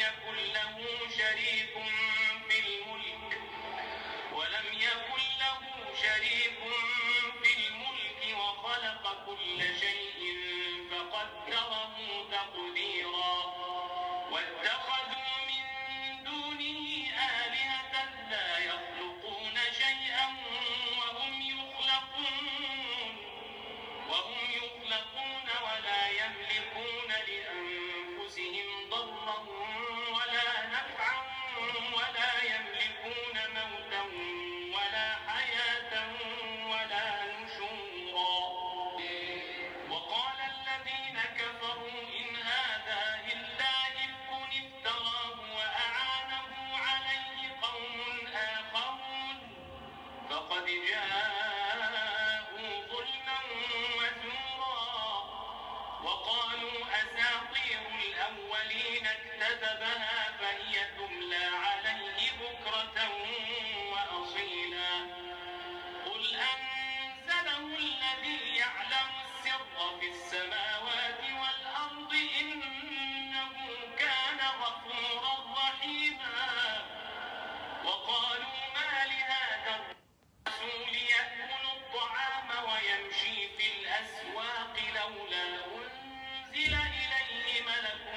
يكن له شريك في الملك وخلق كل شيء فقدره تقديرا واتخذوا من دونه آلهة لا يخلقون شيئا وهم يخلقون ولا يملكون لأنفسهم ضرا ولا نفعا ولا يملكون موتا ولا حياة ولا نشورا وقال الذين كفروا إن هذا إلا إفك افتراه وأعانه عليه قوم آخرون فقد جاءوا ظلما وزورا وقالوا أساطير الأولين اكتتبها فهي تملى عليه بكرة وأصيلا قل أنزله الذي يعلم السر في السماوات والأرض إنه كان غفورا رحيما وقالوا ما لهذا الرسول يأكل الطعام ويمشي في الأسواق لولا أنزل إليه ملك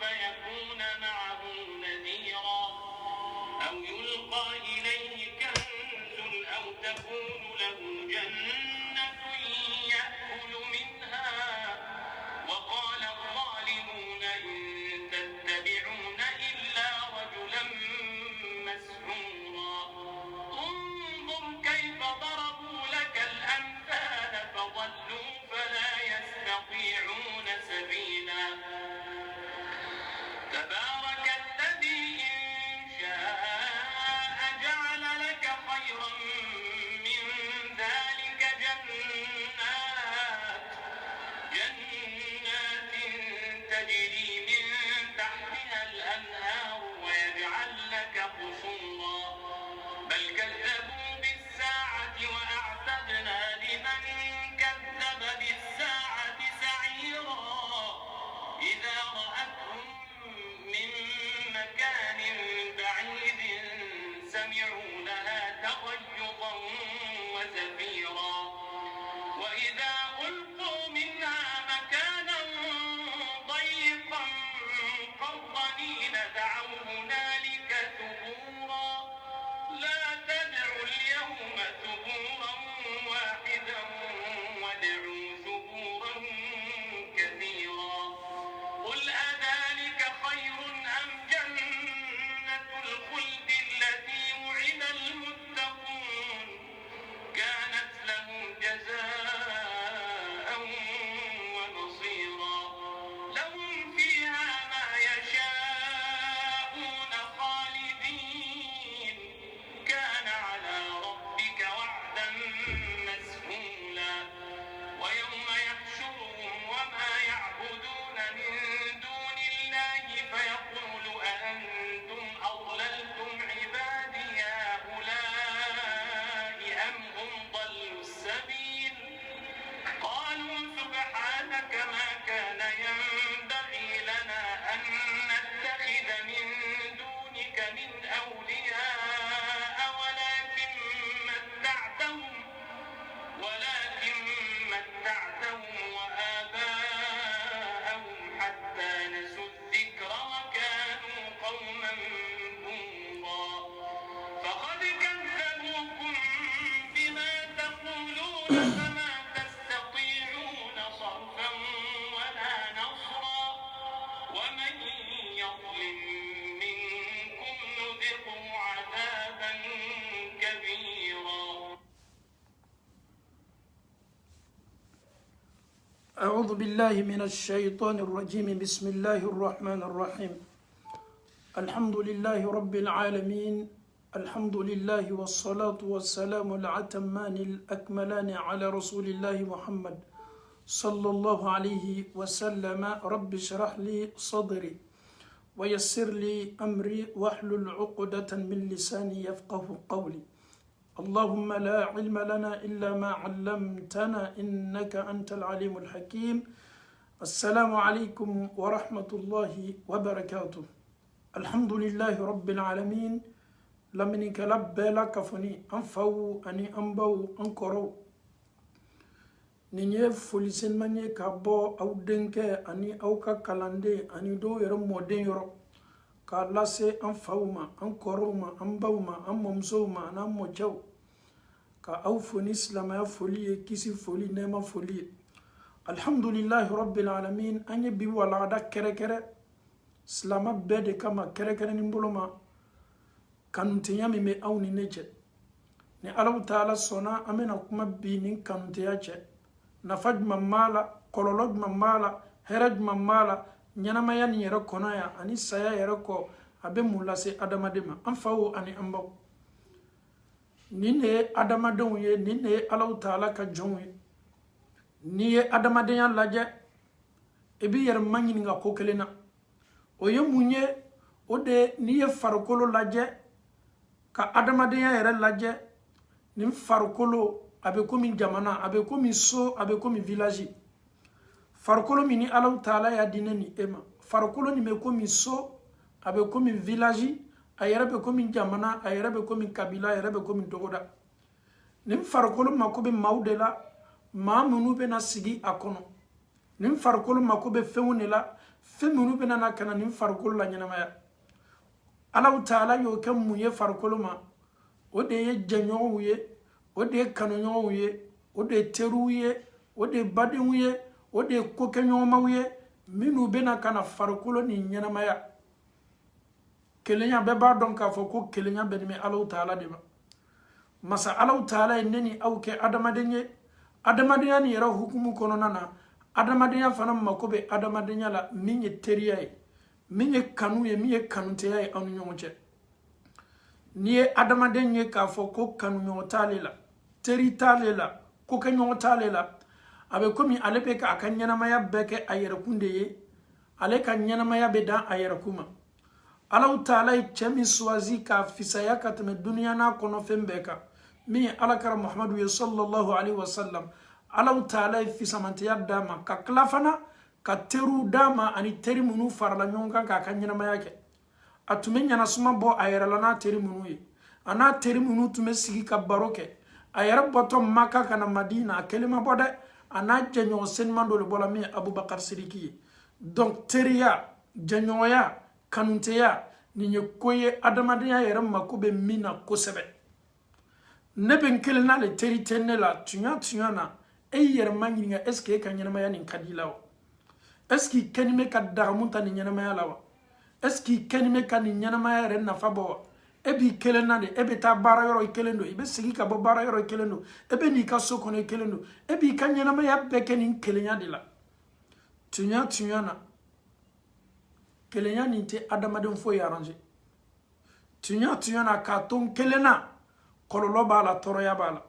فيكون معه نذيرا أو يلقى إليه كنز أو تكون له جنة يأكل منها وقال الظالمون إن تتبعون إلا رجلا مسحورا انظر كيف ضربوا لك الأمثال فضلوا فلا يستطيعون سبيلا تبارك الذي إن شاء جعل لك خيرا من ذلك جنات تجري من تحتها الأنهار ويجعل لك قصورا بل كذبوا بالساعة وأعتدنا لمن كذب بالساعة سعيرا إذا رأتهم من مكان بعيد سمعوا لها تغيظا وزفيرا وإذا ألقوا منها مكانا ضيقا مقرنين دعوا هنالك ثبورا لا تدعوا اليوم ثبورا واحدا وادعوا ثبورا كثيرا قل أذلك خير أم جنة الخلد التي وعد المتقون كانت لهم جزاء ومصيرا لهم فيها ما يشاءون خالدين كان على ربك وعدا مسئولا ويوم يحشرهم وما يعبدون من دون الله فيقول أأنتم أضللتم عبادي هؤلاء أم هم ضلوا السبيل قالوا سبحانك ما كان ينبغي لنا أن نتخذ من دونك من أولياء ولكن متعتهم وآباءهم حتى نسوا الذكر وكانوا قوما بورا فقد كذبوكم بما تقولون فما تستطيعون صرفا ولا نصرا ومن يظلم منكم نذقه عذابا كبيرا أعوذ بالله من الشيطان الرجيم بسم الله الرحمن الرحيم الحمد لله رب العالمين الحمد لله والصلاة والسلام الأتمان الأكملان على رسول الله محمد صلى الله عليه وسلم رب اشرح لي صدري ويسر لي أمري واحلل عقدة من لساني يفقه قولي اللهم لا علم لنا إلا ما علمتنا إنك أنت العليم الحكيم السلام عليكم ورحمة الله وبركاته alhamdulillahi rabbil alamin lamini kala bela kafoni an faw ani an baw an kɔrɔw nin ye foli selimani ye ka bɔ aw denkɛ ani aw ka kalanden ani dɔw yɛrɛ mɔden yɔrɔ k'a lase an faw ma an kɔrɔw ma an baw ma an mɔmusow ma ani an mɔcɛw ka aw fo ni silamaya foli ye kisi foli nɛɛma foli ye alhamdulillahi rabbil alamin an ye bi walagada kɛrɛkɛrɛ silama bɛɛ de kama kɛrɛkɛrɛ ni bolo ma kanuteya min bɛ aw ni ne cɛ ni Allahu taala sɔnna an bɛna kuma bi ni kanuteya cɛ nafa jumɛn b'a la kɔlɔlɔ jumɛn b'a la hɛrɛ jumɛn b'a la ɲɛnamaya nin yɛrɛ kɔnɔ yan ani saya yɛrɛ kɔ a bɛ mun lase adamaden ma an faw ani an baw nin de ye adamadenw ye nin de ye Allahu taala ka jɔnw ye n'i ye adamadenya lajɛ i b'i yɛrɛ maɲininka ko kelen na o ye mun ye o de n'i ye farikolo lajɛ ka adamadenya yɛrɛ lajɛ nin farikolo a bɛ komi jamana a bɛ komi so a bɛ komi village farikolo min ni Allahu taala y'a di ne ni e ma farikolo nin bɛ komi so a bɛ komi village a yɛrɛ bɛ komi jamana a yɛrɛ bɛ komi kabila a yɛrɛ bɛ komi togoda nin farikolo mako bɛ maaw de la maa minnu bɛna sigi a kɔnɔ nin farikolo mako bɛ fɛnw de la fɛn minnu bɛna na ka na nin farikolo la ɲɛnamaya Allahu taala y'o kɛ mun ye farikolo ma o de ye jɛɲɔgɔnw ye o de ye kanuɲɔgɔnw ye o de ye teriw ye o de ye badenw ye o de ye kokɛɲɔgɔnmaw ye minnu bɛna ka na farikolo nin ɲɛnamaya kelenya bɛɛ b'a dɔn k'a fɔ ko kelenya bɛ nin Allahu taala de ma masa Allahu taala ye ne ni aw kɛ adamaden ye adamadenya nin yɛrɛ hukumu kɔnɔna na adamadenya fana mako bɛ adamadenya la min ye teriya ye min ye kanu ye min ye kanuteya ye aw ni ɲɔgɔn cɛ n'i ye adamaden ye k'a fɔ ko kanuɲɔgɔn t'ale la teri t'ale la kokɛɲɔgɔn t'ale la a bɛ komi ale bɛ k'a ka ɲɛnamaya bɛɛ kɛ a yɛrɛkun de ye ale ka ɲɛnamaya bɛ dan a yɛrɛkun ma Allahu taala ye cɛ min suwazi k'a fisaya ka tɛmɛ duniya n'a kɔnɔfɛn bɛɛ kan min ye alakira Muhamadu ye sallallahu alaihi wasallam Allahu taala ye fisamantiya d'a ma ka tila fana ka teriw d'a ma ani teri minnu farala ɲɔgɔn kan k'a ka ɲɛnamaya kɛ a tun bɛ ɲanasuma bɔ a yɛrɛ la n'a teri minnu ye a n'a teri minnu tun bɛ sigi ka baro kɛ a yɛrɛ bɔtɔ Maka ka na Madina a kelen ma bɔ dɛ a n'a jɛɲɔgɔn seniman dɔ de bɔra min ye Abubakar Sidiki ye donc teriya jɛɲɔgɔnya kanuteya nin ye ko ye adamadenya yɛrɛ mako bɛ min na kosɛbɛ ne bɛ n kelen n'ale teri tɛ ne la tuɲa na e y'i yɛrɛ ma ɲininka est ce que e ka ɲɛnamaya nin ka di la wa est ce que i kɛni bɛ ka dagamun ta nin ɲɛnamaya la wa est ce que i kɛni bɛ ka nin ɲɛnamaya yɛrɛ nafa bɔ wa e b'i kelen na de e bɛ taa baara yɔrɔ i kelen don i bɛ segin ka bɔ baara yɔrɔ i kelen don e bɛ n'i ka so kɔnɔ i kelen don e b'i ka ɲɛnamaya bɛɛ kɛ nin kelenya de la tuɲa na kelenya nin tɛ adamaden foyi arranger tuɲa na k'a to n kelen na kɔlɔlɔ b'a la tɔɔrɔya b'a la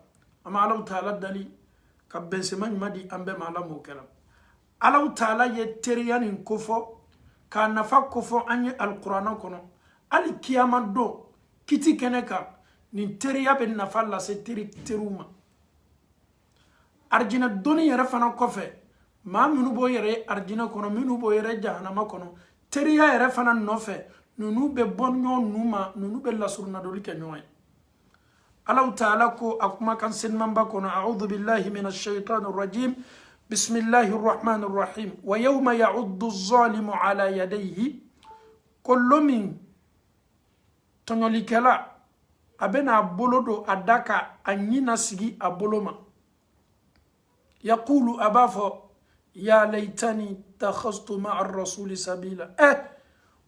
an bɛ Allahu taala dali ka bɛnsɛma ɲuman di an bɛɛ ma Ala m'o kɛra Allahu taala ye teriya nin kofɔ k'a nafa kofɔ an ye alikuranɛ kɔnɔ hali kiyama don kiti kɛnɛ kan nin teriya bɛ nafa lase teriw ma arijinɛ doni yɛrɛ fana kɔfɛ maa minnu b'o yɛrɛ ye arijinɛ kɔnɔ minnu b'o yɛrɛ jahanama kɔnɔ teriya yɛrɛ fana nɔfɛ ninnu bɛ bɔ ɲɔgɔn nu ma ninnu bɛ lasurunadoli kɛ ɲɔgɔn ye Allahu taala ko a kumakan senimanba kɔnɔ a'udhu billahi minash shaitani rajim bismillahir rahmanir rahim wa yawma ya'uddu az-zalimu ala yadayhi kollo min tɔɲɔlikɛla a bɛna a bolo don a da ka a ɲina sigi a bolo ma yaqulu a b'a fɔ ya laytani takhastu ma'a rasuli sabila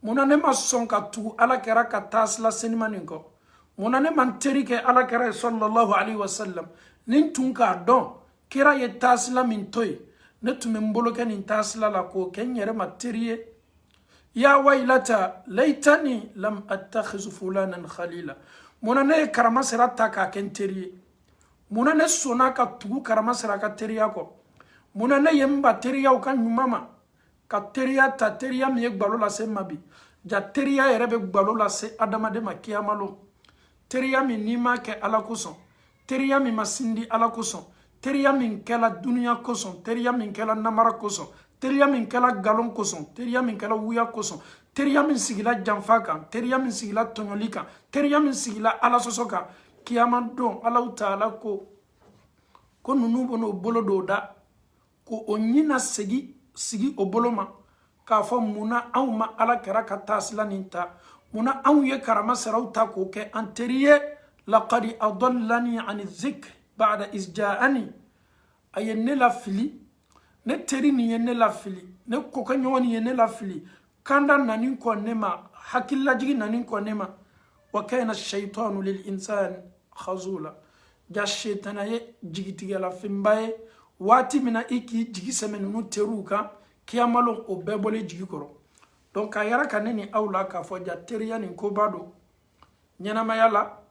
munna ne ma sɔn ka tugu alakira ka taasila senima nin kɔ munna ne man teri kɛ alakira sallallahu alaihi wasallam nin tun k'a dɔn kira ye taasila min to yen ne tun bɛ n bolo kɛ nin taasila la k'o kɛ n yɛrɛ ma teri ye ya waylata laytani lam attakhizu fulanan khalila munna ne ye karamasira ta k'a kɛ n teri ye munna ne sɔnna ka tugu karamasira ka teriya kɔ munna ne ye n ba teriyaw ka ɲuman ma ka teriya ta teriya min ye gbalo lase n ma bi ja teriya yɛrɛ bɛ gbalo lase adamaden ma kiyama lon teriya min n'i m'a kɛ ala kosɔn teriya min ma sindi ala kosɔn teriya min kɛla duniya kosɔn teriya min kɛla namara kosɔn teriya min kala galon koson teriya min kala wuya koson teriya min sigila janfa kan teriya min sigila tɔɲɔli kan teriya min sigila ala sɔsɔ kan kiyama don Allahu taala ko nunu bono bolo do da ko o ɲina sigi o bolo ma k'a fɔ munna anw ma ala kɛra ka taasila nin ta munna anw ye karama saraw ta k'o kɛ an teri ye laqad adallani ani dhikr ba'da iz ja'ani a ye ne lafili ne teri nin ye ne lafili ne kokaɲɔgɔn nin ye ne lafili kanda nani kɔ ne ma hakililajigi nani kɔ ne ma wa kana shaitanu lil insani khazula ja shaitana ye jigitigɛla fɛnba ye waati min na i k'i jigi sɛmɛ ninnu teriw kan kiyamalo o bɛɛ bɔlen jigi kɔrɔ donc a yɛrɛ ka ne ni aw la k'a fɔ ja teriya nin koba don ɲɛnamaya la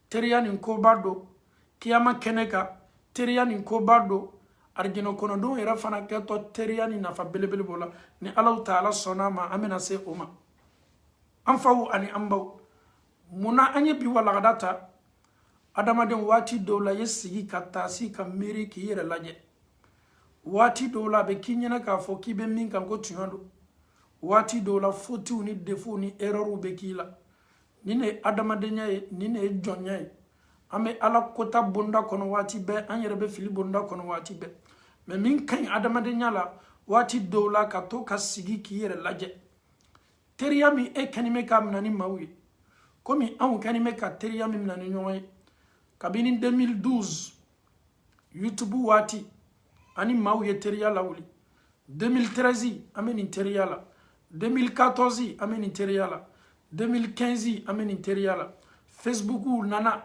teriya nin koba don kiyama kɛnɛ kan teriya nin koba don arijinɛ kɔnɔdenw yɛrɛ fana kɛtɔ teriya ni nafa belebele b'o la ni Alahu taala sɔnna ma an bɛna se o ma an faw ani an baw munna an ye bi walagada ta adamaden waati dɔw la ye sigi ka taasi ka miiri k'i yɛrɛ lajɛ waati dɔw la a bɛ k'i ɲɛna k'a fɔ k'i bɛ min kan ko tiɲɛ don waati dɔw la fautes ni défauts ni erreurs bɛ k'i la nin de ye adamadenya ye nin de ye jɔnya ye an bɛ ala kota bonda kɔnɔ waati bɛɛ an yɛrɛ bɛ fili bonda kɔnɔ waati bɛɛ mais min ka ɲi adamadenya la waati dɔw la ka to ka sigi k'i yɛrɛ lajɛ teriya min e kɛni bɛ k'a minɛ ni maaw ye komi anw kɛni bɛ ka teriya min minɛ ni ɲɔgɔn ye kabini 2012 YouTube waati ani maaw ye teriya lawuli 2013 an bɛ nin teriya la 2014 an bɛ nin teriya la 2015 an bɛ nin teriya la Facebook nana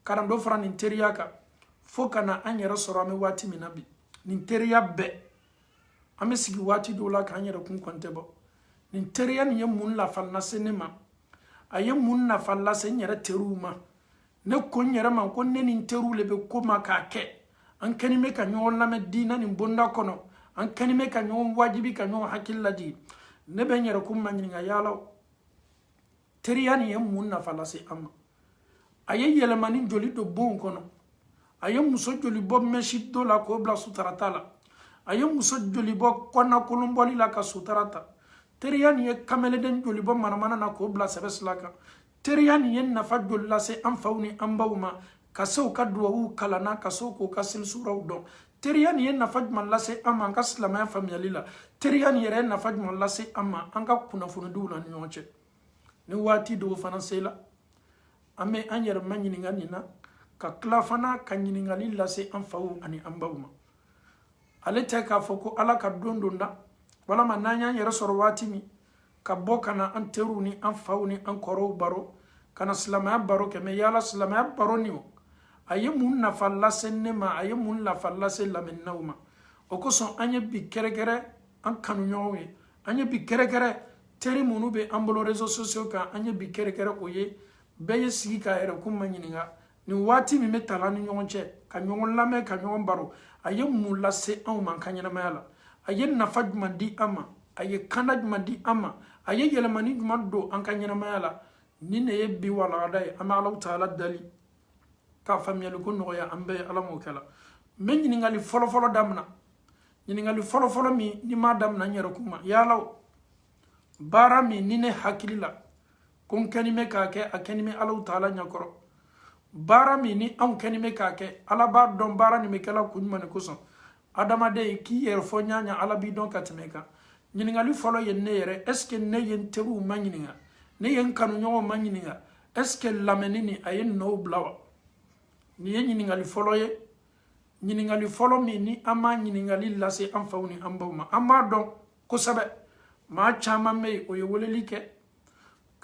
kana dɔ fara nin teriya kan fo kana an yɛrɛ sɔrɔ an bɛ waati min na bi nin teriya bɛɛ an bɛ sigi waati dɔw la k'an yɛrɛ kun kɔntɛ bɔ nin teriya nin ye mun nafa lase ne ma a ye mun nafa lase n yɛrɛ teriw ma ne ko n yɛrɛ ma ko ne ni n teriw le bɛ ko ma k'a kɛ an kɛni bɛ ka ɲɔgɔn lamɛn diina nin bonda kɔnɔ an kɛni bɛ ka ɲɔgɔn wajibi ka ɲɔgɔn hakili lajigi ne bɛ n yɛrɛ kun ma ɲininka yala teriya nin ye mun nafa lase an ma a ye yɛlɛmani joli don bon kɔnɔ a ye muso joli bɔ mɛsi dɔ la k'o bila sutarata la a ye muso joli bɔ kɔnɔkolonbɔli la ka sutara ta teriya nin ye kameleden joli bɔ manamana na k'o bila sɛbɛsila kan teriya nin ye nafa joli lase an faw ni an baw ma ka se u ka duwawu kalanna ka se k'u ka selisuraw dɔn teriya nin ye nafa jumɛn lase an ma an ka silamɛya faamuyali la teriya nin yɛrɛ ye nafa jumɛn lase an ma an ka kunnafonidiw la ni ɲɔgɔn cɛ ni waati dɔw fana sela an bɛ an yɛrɛ ma ɲininka nin na ka tila fana ka ɲininkali lase an faw ani an baw ma ale tɛ k'a fɔ ko ala ka don dɔ da walama n'an y'an yɛrɛ sɔrɔ waati min ka bɔ ka na an teriw ni an faw ni an kɔrɔw baro ka na silamɛya baro kɛ mɛ yala silamɛya baro nin o a ye mun nafa lase ne ma a ye mun nafa lase lamɛninaw ma o kosɔn an ye bi kɛrɛkɛrɛ an kanuɲɔgɔnw ye an ye bi kɛrɛkɛrɛ teri minnu bɛ an bolo réseaux sociaux kan an ye bi kɛrɛkɛrɛ o ye bɛɛ ye sigi k'a yɛrɛ kun ma ɲininka nin waati min bɛ tala ni ɲɔgɔn cɛ ka ɲɔgɔn lamɛn ka ɲɔgɔn baro a ye mun lase anw ma an ka ɲɛnamaya la a ye nafa jumɛn di an ma a ye kanda jumɛn di an ma a ye yɛlɛmani jumɛn don an ka ɲɛnamaya la nin de ye bi walagada ye an bɛ Alahu taala dali k'a faamuyali ko nɔgɔya an bɛɛ ye ala m'o kɛ la n bɛ ɲininkali fɔlɔfɔlɔ daminɛ ɲininkali fɔlɔfɔlɔ min ni m'a daminɛ n yɛrɛ kun ma yala baara min ni ne hakili la ko n kɛni bɛ k'a kɛ a kɛni bɛ Alahu taala ɲɛkɔrɔ baara min ni anw kɛni bɛ k'a kɛ ala b'a dɔn baara nin bɛ kɛla kun jumɛn de kosɔn adamaden k'i yɛrɛ fɔ ɲaɲa ala b'i dɔn ka tɛmɛ kan ɲininkali fɔlɔ ye ne yɛrɛ est ce que ne ye n teriw ma ɲininka ne ye n kanuɲɔgɔnw ma ɲininka est ce que lamɛnni nin a ye nɔw bila wa nin ye ɲininkali fɔlɔ ye ɲininkali fɔlɔ min ni an b'a ɲininkali lase an faw ni an baw ma an b'a dɔn kosɛbɛ maa caman bɛ yen o ye weleli kɛ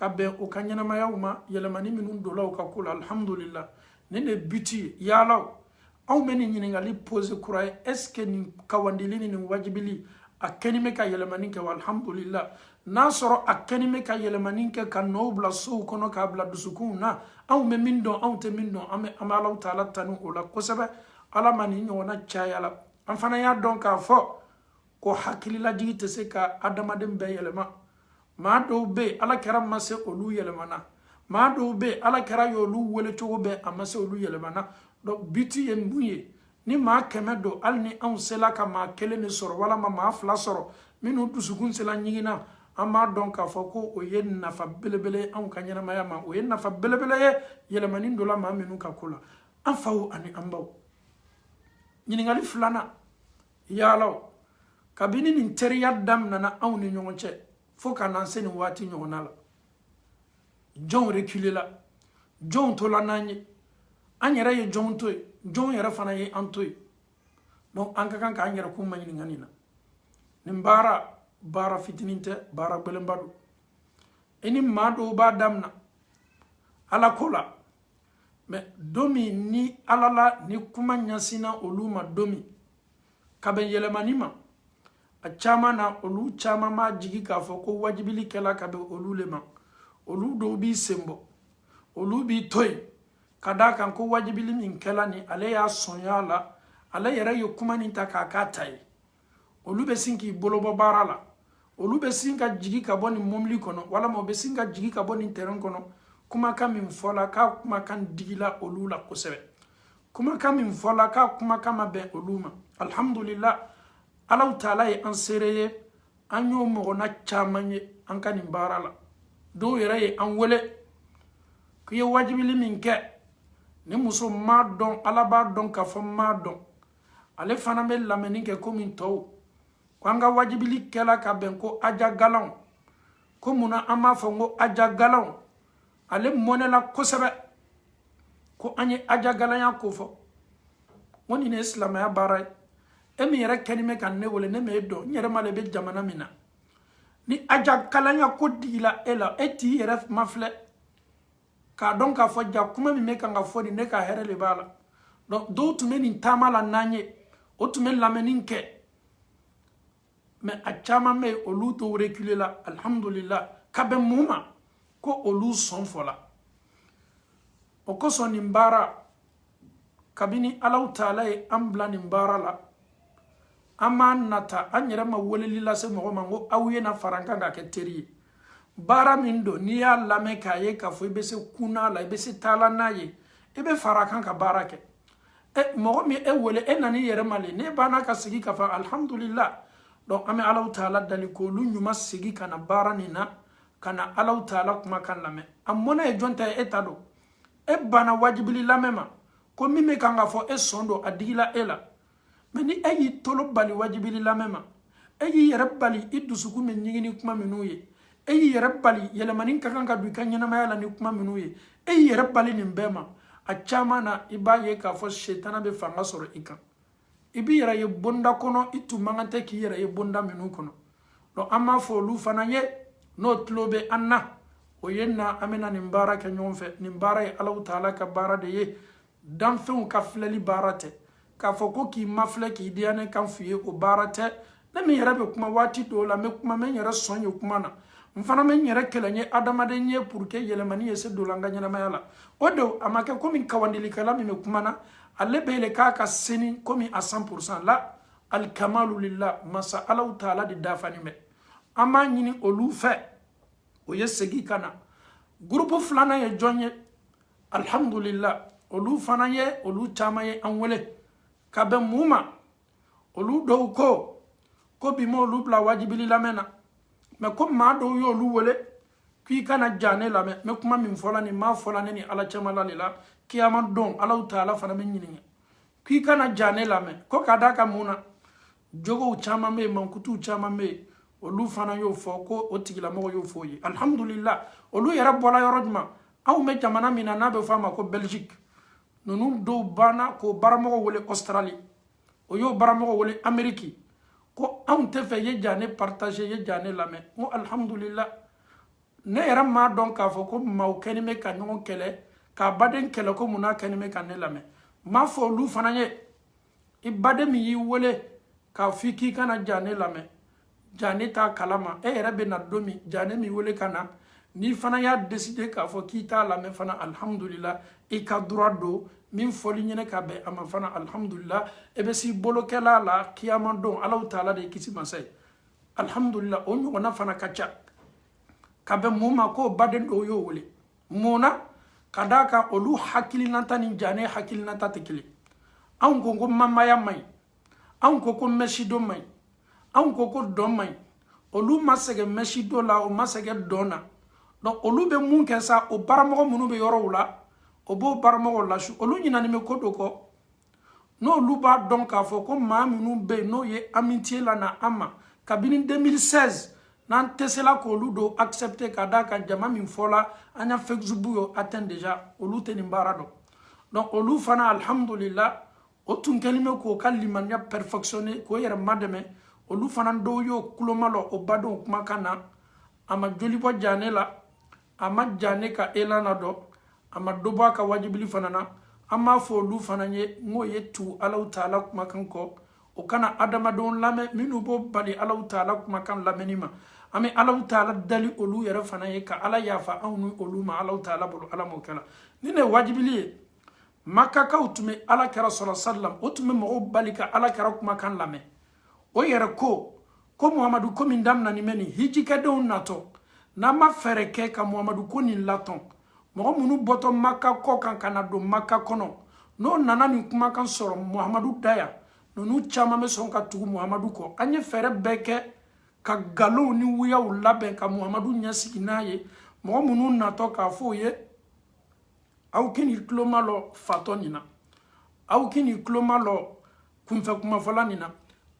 ka bɛn o ka ɲɛnamayaw ma yɛlɛmani minnu donna o ka ko la alhamdulillah ne de biti ye yala anw bɛ nin ɲininkali pose kura ye est ce que nin kawandili ni nin wajibili a kɛni bɛ ka yɛlɛmani kɛ wa alhamdulillah n'a sɔrɔ a kɛni bɛ ka yɛlɛmani kɛ ka nɔw bila sow kɔnɔ k'a bila dusukunw na anw bɛ min dɔn anw tɛ min dɔn an bɛ Alahu taala tanu o la kosɛbɛ ala ma nin ɲɔgɔnna caya la an fana y'a dɔn k'a fɔ ko hakililajigi tɛ se ka adamaden bɛɛ yɛlɛma maa dɔw bɛ yen ala kɛra ma se olu yɛlɛmana maa dɔw bɛ yen ala kɛra y'olu wele cogo bɛɛ a ma se olu yɛlɛmana donc biti ye mun ye ni maa kɛmɛ don hali ni anw sela ka maa kelen de sɔrɔ walama maa fila sɔrɔ minnu dusukun sela ɲigina an b'a dɔn k'a fɔ ko o ye nafa belebele anw ka ɲɛnamaya ma o ye nafa belebele ye yɛlɛmani dɔ la maa minnu ka ko la an faw ani an baw ɲininkali filanan yaalaw kabini nin teriya daminɛna anw ni ɲɔgɔn cɛ fo ka n'an se nin waati ɲɔgɔnna la jɔnw reculela jɔnw tola n'an ye an yɛrɛ ye jɔnw to ye jɔnw yɛrɛ fana ye an to ye donc an ka kan k'an yɛrɛ kun ma ɲininka nin na nin baara fitinin tɛ baara gɛlɛnba don i ni maa dɔw b'a damina ala ko la mais don min ni ala la ni kuma ɲɛsinna olu ma don min ka bɛn yɛlɛmani ma a caman na olu caman b'a jigi k'a fɔ ko wajibili kɛla ka bɛn olu le ma olu dɔw b'i sen bɔ olu b'i to yen ka d'a kan ko wajibili min kɛla ni ale y'a sɔnya la ale yɛrɛ ye kuma nin ta k'a k'a ta ye olu bɛ sin k'i bolo bɔ baara la olu bɛ sin ka jigi ka bɔ nin mobili kɔnɔ walama u bɛ sin ka jigi ka bɔ nin terrain kɔnɔ kumakan min fɔla k'a kumakan digila olu la kosɛbɛ kumakan min fɔla k'a kumakan ma bɛn olu ma alhamdulillah Allahu Taala ye an seere ye an y'o mɔgɔna caman ye an ka nin baara la dɔw yɛrɛ ye an wele k'i ye wajibili min kɛ ni muso m'a dɔn ala b'a dɔn k'a fɔ m'a dɔn ale fana bɛ lamɛnni kɛ komi tɔw ko an ka wajibili kɛla ka bɛn ko aja galanw ko munna an b'a fɔ ko aja galanw ale mɔnɛla kosɛbɛ ko an ye aja galanya ko fɔ ko nin ye silamɛya baara ye e min yɛrɛ kɛni bɛ ka ne wele ne m'e dɔn n yɛrɛ ma le bɛ jamana min na ni aja galanya ko digila e la e t'i yɛrɛ mafilɛ k'a dɔn k'a fɔ ja kuma min bɛ kan ka fɔ nin ne ka hɛrɛ de b'a la donc dɔw tun bɛ nin taama la n'an ye o tun bɛ lamɛnni kɛ mais a caman bɛ yen olu dɔw reculer la alhamdulillah ka bɛn mun ma ko olu sɔn fɔla o kosɔn nin baara kabini Allahu Taala ye an bila nin baara la an b'a nata an yɛrɛ ma weleli lase mɔgɔ ma ko aw ye na fara n kan ka kɛ teri ye baara min don n'i y'a lamɛn k'a ye k'a fɔ i bɛ se kunna la i bɛ se taala n'a ye i bɛ fara a kan ka baara kɛ mɔgɔ min e wele e nan'i yɛrɛ ma le ne banna ka sigi ka fɔ alhamdulillah donc an bɛ Allahu Taala dali k'olu ɲuman sigi ka na baara nin na ka na Allahu Taala kumakan lamɛn a mɔnɛ ye jɔn ta ye e ta don e banna wajibili lamɛn ma ko min bɛ kan ka fɔ e sɔn don a digila e la mais ni e y'i tolo bali wajibili lamɛn ma e y'i yɛrɛ bali i dusukun bɛ ɲigini kuma minnu ye e y'i yɛrɛ bali yɛlɛmani ka kan ka don i ka ɲɛnamaya la ni kuma minnu ye e y'i yɛrɛ bali nin bɛɛ ma a caman na i b'a ye k'a fɔ setana bɛ fanga sɔrɔ i kan i b'i yɛrɛ ye bonda kɔnɔ i tun man kan tɛ k'i yɛrɛ ye bonda minnu kɔnɔ donc an b'a fɔ olu fana ye n'o tulo bɛ an na o ye na an bɛna nin baara kɛ ɲɔgɔn fɛ nin baara ye Allahu Taala ka baara de ye danfɛnw ka filɛli baara tɛ k'a fɔ ko k'i mafilɛ k'i diya ne kan f'i ye o baara tɛ ne min yɛrɛ bɛ kuma waati dɔw la n bɛ kuma n bɛ n yɛrɛ sɔn ye kuma na n fana bɛ n yɛrɛ kɛlɛ n ye adamaden ye pour que yɛlɛmani ye se dɔ la n ka ɲɛnamaya la o de a ma kɛ komi kawandilikɛla min bɛ kuma na ale bɛ yɛlɛ k'a ka seni komi a 100% la alikamalu lillah masa Allahu Taala de dafanen bɛ an b'a ɲini olu fɛ o ye segin ka na groupe filanan ye jɔn ye alhamdulillah olu fana ye olu caman ye an wele ka bɛn mun ma olu dɔw ko bi ma olu bila wajibili lamɛn na mais ko maa dɔw y'olu wele k'i kana ja ne lamɛn n bɛ kuma min fɔla nin m'a fɔla ne ni ala cɛmala de la kiyama don Allahu Taala fana bɛ ɲininka k'i kana ja ne lamɛn ko ka d'a kan mun na jogow caman bɛ yen mankutuw caman bɛ yen olu fana y'o fɔ ko o tigilamɔgɔ y'o fɔ o ye alhamdulillah olu yɛrɛ bɔla yɔrɔ jumɛn anw bɛ jamana min na n'a bɛ fɔ a ma ko Belgique ninnu dɔw banna k'o baramɔgɔ wele Australie o y'o baramɔgɔ wele Amérique ko anw tɛ fɛ ye ja ne partager ye ja ne lamɛn ko alhamdulillah ne yɛrɛ m'a dɔn k'a fɔ ko maaw kɛni bɛ ka ɲɔgɔn kɛlɛ k'a baden kɛlɛ ko munna kɛni bɛ ka ne lamɛn m'a fɔ olu fana ye i baden min y'i wele k'a fɔ k'i kana ja ne lamɛn ja ne t'a kalama e yɛrɛ bɛ na don min ja ne min wele ka na n'i fana y'a décider k'a fɔ k'i t'a lamɛn fana alhamdulillah i ka droit don min fɔli ɲɛnɛ ka bɛn a ma fana alhamdulillah e bɛ s'i bolokɛla la kiyama don Allahu Taala de ye kisi masa ye alhamdulillah o ɲɔgɔnna fana ka ca ka bɛn mun ma k'o baden dɔw y'o wele mun na ka d'a kan olu hakilinata ni ja ne hakilinata tɛ kelen an ko mamaya mai an ko meshido mai an ko don mai olu masege meshido la o masege dona donc olu be mun kɛ sa o baramogo munu be yɔrɔw la o bo baramogo la su olu ɲinani me ko do kɔ n'olu b'a dɔn k'a fɔ ko maa minnu be n'o ye amitié la na ama kabini 2016 n'an tesela k'olu do accepter ka da ka jama min fɔla an ya Facebook yo atteint déjà olu tɛ nin baara dɔn donc olu fana alhamdulillah o tun kɛlen bɛ k'o ka limaniya perfectionner k'o yɛrɛ madɛmɛ olu fana dɔw y'o kulomalo o badenw kumakan na a ma joli bɔ jane la a ma jane ka elan na dɔ a ma dɔ bɔ a ka wajibili fana na an b'a fɔ olu fana ye n'o ye tu Alahu Taala kumakan kɔ o kana adamadenw lamɛn minnu b'o bali Alahu Taala kumakan lamɛnni ma an bɛ Alahu Taala dali olu yɛrɛ fana ye ka Ala yafa anw ni olu ma Alahu Taala bolo Ala m'o kɛla ni ne ye wajibili ye Makakaw tun bɛ Alakira sɔlɔ sallam o tun bɛ mɔgɔw bali ka Alakira kumakan lamɛn o yɛrɛ ko Muhamadu ko min daminɛ nin bɛ nin hijikɛdenw natɔ n'an ma fɛɛrɛ kɛ ka Muhamadu ko nin latɔn mɔgɔ minnu bɔtɔ Maka kɔ kan ka na don Maka kɔnɔ n'o nana nin kumakan sɔrɔ Muhamadu da yan ninnu caman bɛ sɔn ka tugu Muhamadu kɔ an ye fɛɛrɛ bɛɛ kɛ ka nkalonw ni wuyaw labɛn ka Muhamadu ɲɛsigi n'a ye mɔgɔ minnu natɔ k'a fɔ o ye aw kini tuloma lɔ fatɔ nin na aw kini tuloma lɔ kunfɛ kumafɔla nin na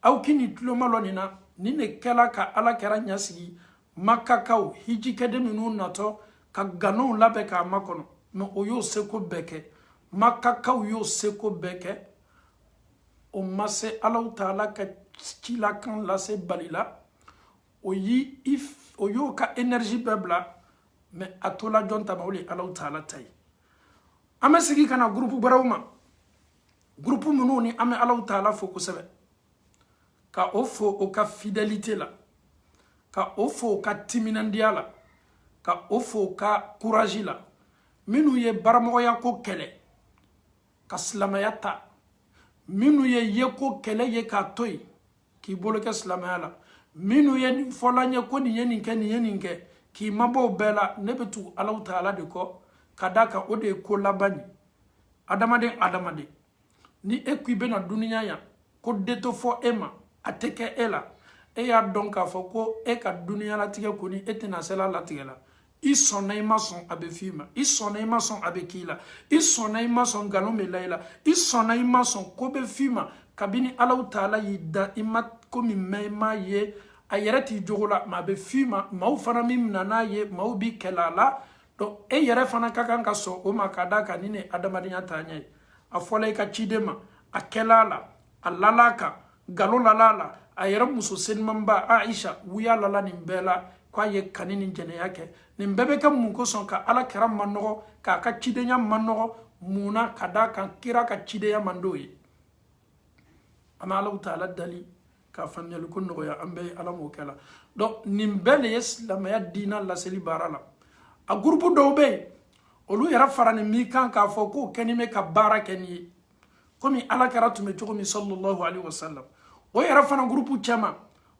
aw kini tuloma lɔ nin na nin de kɛla ka Alakira ɲɛsigi Makakaw hijikɛden minnu natɔ ka nkalonw labɛn k'a makɔnɔ mais o y'o seko bɛɛ kɛ Makakaw y'o seko bɛɛ kɛ o ma se Alahu Taala ka cilakan lase bali la o y'o ka énergie bɛɛ bila mais a tola jɔn ta ma o de ye Alahu Taala ta ye an bɛ sigi ka na groupe wɛrɛw ma groupe minnu ni an bɛ Alahu Taala fo kosɛbɛ ka o fo o ka fidélité la ka o fo o ka timinandiya la ka o fo o ka courage la minnu ye baramɔgɔya ko kɛlɛ ka silamɛya ta minnu ye yeko kɛlɛ ye k'a to yen k'i bolo kɛ silamɛya la minnu ye nin fɔla n ye ko nin ye nin kɛ nin ye nin kɛ k'i mabɔ o bɛɛ la ne bɛ tugu Alahu Taala de kɔ ka d'a kan o de ye ko laban ye adamaden ni e ko i bɛna duniya yan ko de to fɔ e ma a tɛ kɛ e la e y'a dɔn k'a fɔ ko e ka duniya latigɛ kɔni e tɛna se la latigɛ la i sɔnna i ma sɔn a bɛ f'i ma i sɔnna i ma sɔn a bɛ k'i la i sɔnna i ma sɔn nkalon bɛ la i la i sɔnna i ma sɔn ko bɛ f'i ma kabini Alahu Taala y'i da i ma ko min mɛn i m'a ye a yɛrɛ t'i jogo la mais a bɛ f'i ma maaw fana min minɛ n'a ye maaw bi kɛlɛ a la donc e yɛrɛ fana ka kan ka sɔn o ma ka d'a kan nin de adamadenya taaɲɛ ye a fɔla i ka ciden ma a kɛla a la a lala a kan nkalon lala a la a yɛrɛ muso senimanba Aisha wuya lala nin bɛɛ la k'a ye kani ni jɛnɛya kɛ nin bɛɛ bɛ kɛ mun kosɔn ka Alakira manɔgɔ k'a ka cidenya manɔgɔ mun na ka d'a kan kira ka cidenya man d'o ye an bɛ Alahu Taala dali ka faamuyali ko nɔgɔya an bɛɛ ye Ala m'o kɛ la donc nin bɛɛ de ye silamɛya diina laseli baara la a groupe dɔw bɛ yen olu yɛrɛ fara nin min kan k'a fɔ k'o kɛnin bɛ ka baara kɛ nin ye komi Alakira tun bɛ cogo min sallallahu alaihi wasallam o yɛrɛ fana groupe cɛman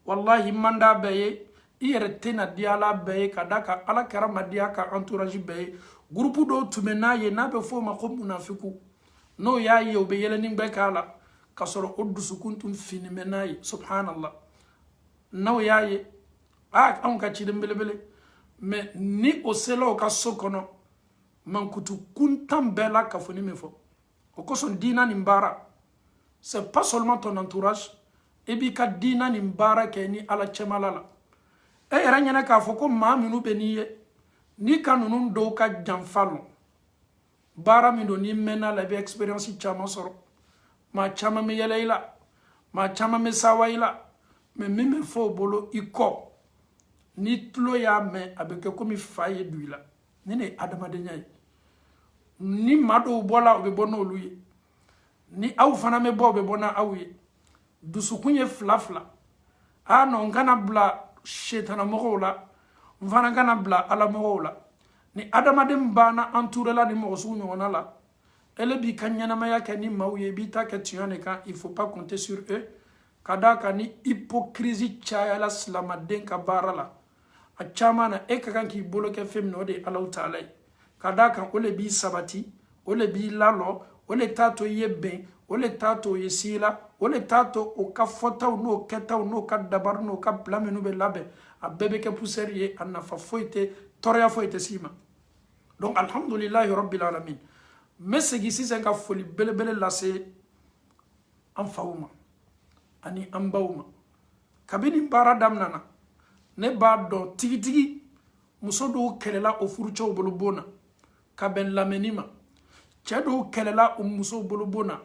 wallahi man d'a bɛɛ ye i yɛrɛ tɛna di Ala bɛɛ ye ka d'a kan Alakira ma di a ka entourage bɛɛ ye groupe dɔw tun bɛ n'a ye n'a bɛ f'o ma ko munafiku n'o y'a ye o bɛ yɛlɛni bɛɛ k'a la ka sɔrɔ o dusukun tun fini bɛ n'a ye subhanallah n'o y'a ye anw ka ciden belebele mais ni o sela o ka so kɔnɔ mankutu kuntan bɛɛ la kafoni min fɔ o kosɔn diina nin baara c'est pas seulement ton entourage e b'i ka diina nin baara kɛ ni Ala cɛmala la e yɛrɛ ɲɛna k'a fɔ ko maa minnu bɛ n'i ye n'i ka ninnu dɔw ka janfa lɔn baara min don n'i mɛnna la i bɛ expérience caman sɔrɔ maa caman bɛ yɛlɛ i la maa caman bɛ sawa i la mais min bɛ fɔ o bolo i kɔ ni tulo y'a mɛn a bɛ kɛ komi fa ye du i la ni ne ye adamadenya ye ni maa dɔw bɔla o bɛ bɔ n'olu ye ni aw fana bɛ bɔ o bɛ bɔ n'aw ye dusukun ye fila fila non n kana bila shetana mɔgɔw la n fana kana bila Ala mɔgɔw la ni adamaden banna entouré la ni mɔgɔ sugu ɲɔgɔnna la ele b'i ka ɲɛnamaya kɛ ni maaw ye i b'i ta kɛ tiɲɛ de kan il faut pas compter sur eux ka d'a kan ni hypocrisie cayala silamaden ka baara la a caman na e ka kan k'i bolo kɛ fɛn min na o de ye Alahu Taala ye ka d'a kan o le b'i sabati o le b'i lalɔ o le t'a to i ye bɛn ole tato yesila ole tato o ka fotaw no ketaw no ka dabar no ka blamenu be labe abebe ke poussière anna fa foite torya foite sima donc alhamdulillah rabbil alamin mesegi sisen ka foli belebele lase an fawma ani an bawma kabini bara damnana ne ba do tigi muso do kelela o furucɛw bolo bona ka bɛn lamɛnni ma cɛ dɔw kɛlɛla o musow bolo bona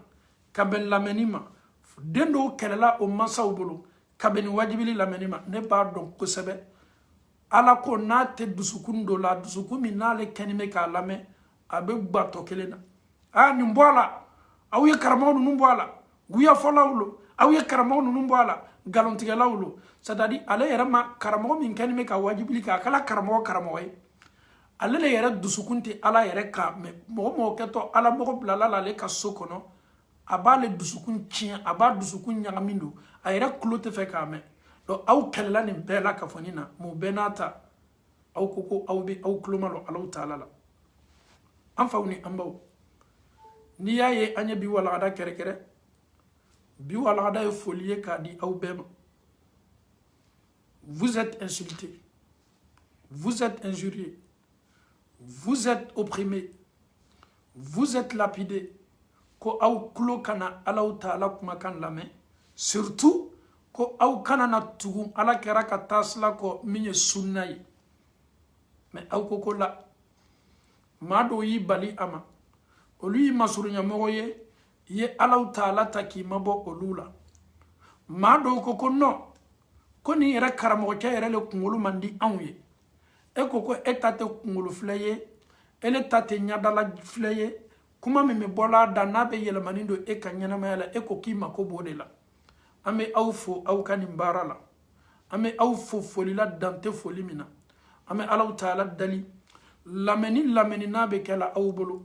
ka bɛn lamɛnni ma den dɔw kɛlɛla o mansaw bolo ka bɛn wajibili lamɛnni ma ne b'a dɔn kosɛbɛ ala ko n'a tɛ dusukun dɔ la dusukun min n'ale kɛni bɛ k'a lamɛn a bɛ gba tɔ kelen na nin bɔ a la aw ye karamɔgɔ ninnu bɔ a la guyafɔlaw lo aw ye karamɔgɔ ninnu bɔ a la galontigɛlaw lo c'est-à-dire ale yɛrɛ ma karamɔgɔ min kɛni bɛ ka wajibili kɛ a kɛla karamɔgɔ ye ale le yɛrɛ dusukun tɛ ala yɛrɛ ka mɛ mɔgɔ kɛtɔ ala mɔgɔ bilala ale ka so kɔnɔ a b'ale dusukun tiɲɛ a b'a dusukun ɲagamin don a yɛrɛ tulo tɛ fɛ k'a mɛn donc aw kɛlɛla nin bɛɛ la kafɔni na mun bɛɛ n'a ta aw ko ko aw bɛ aw tulo ma don alaw taala la an faw ni an baw n'i y'a ye an ye bi walagada kɛrɛkɛrɛ bi walagada ye foli ye k'a di aw bɛɛ ma vous êtes insultés vous êtes injuriés vous êtes opprimés, vous êtes lapidés, ko aw kulo kana alaw taala kumakan lamɛn surtout ko aw kana na tugun ala kɛra ka taasila kɔ min ye sunna ye mais aw ko ko la maa dɔw y'i bali a ma olu y'i masuruɲamɔgɔ ye i ye alaw taala ta k'i mabɔ olu la maa dɔw ko ko non ko nin yɛrɛ karamɔgɔkɛ yɛrɛ le kunkolo man di anw ye e ko e ta tɛ kunkolo filɛ ye ele ta tɛ ɲadala filɛ ye kuma min bɛ bɔla da n'a bɛ yɛlɛmani don e ka ɲɛnamaya la e ko k'i mako b'o de la an bɛ aw fo aw ka nin baara la an bɛ aw fo foli la dan tɛ foli min na an bɛ alaw taala dali lamɛnni n'a bɛ kɛ la aw bolo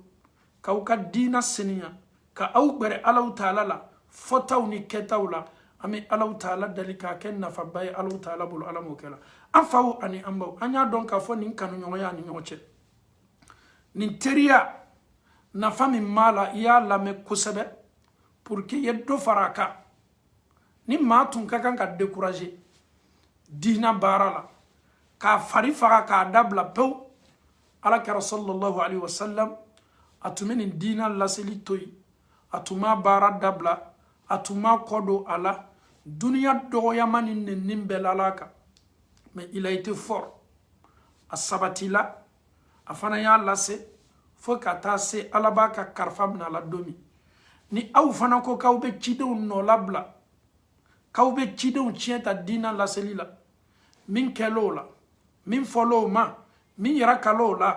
k'aw ka diina seniya ka aw gbɛrɛ alaw taala la fɔtaw ni kɛtaw la an bɛ alaw taala dali k'a kɛ nafaba ye alaw taala bolo ala m'o kɛ la an faw ani an baw an y'a dɔn k'a fɔ nin kanuɲɔgɔnya ani ɲɔgɔn cɛ nin teriya nafa min b'a la i y'a lamɛn kosɛbɛ pour que i ye dɔ fara a kan ni maa tun ka kan ka décourager diina baara la k'a fari faga k'a dabila pewu ala kɛra sallallahu alaihi wa sallam a tun bɛ nin diina laseli to yen a tun m'a baara dabila a tun m'a kɔ don a la duniya dɔgɔyama ni nɛnini bɛɛ la ala kan mais il a été fort a sabatila a fana y'a lase fo ka taa se ala b'a ka karifa minɛ a la don min ni aw fana ko k'aw bɛ cidenw nɔ labila k'aw bɛ cidenw tiɲɛ ta diina laseli la min kɛl'o la min fɔl'o ma min yɛrɛ kal'o la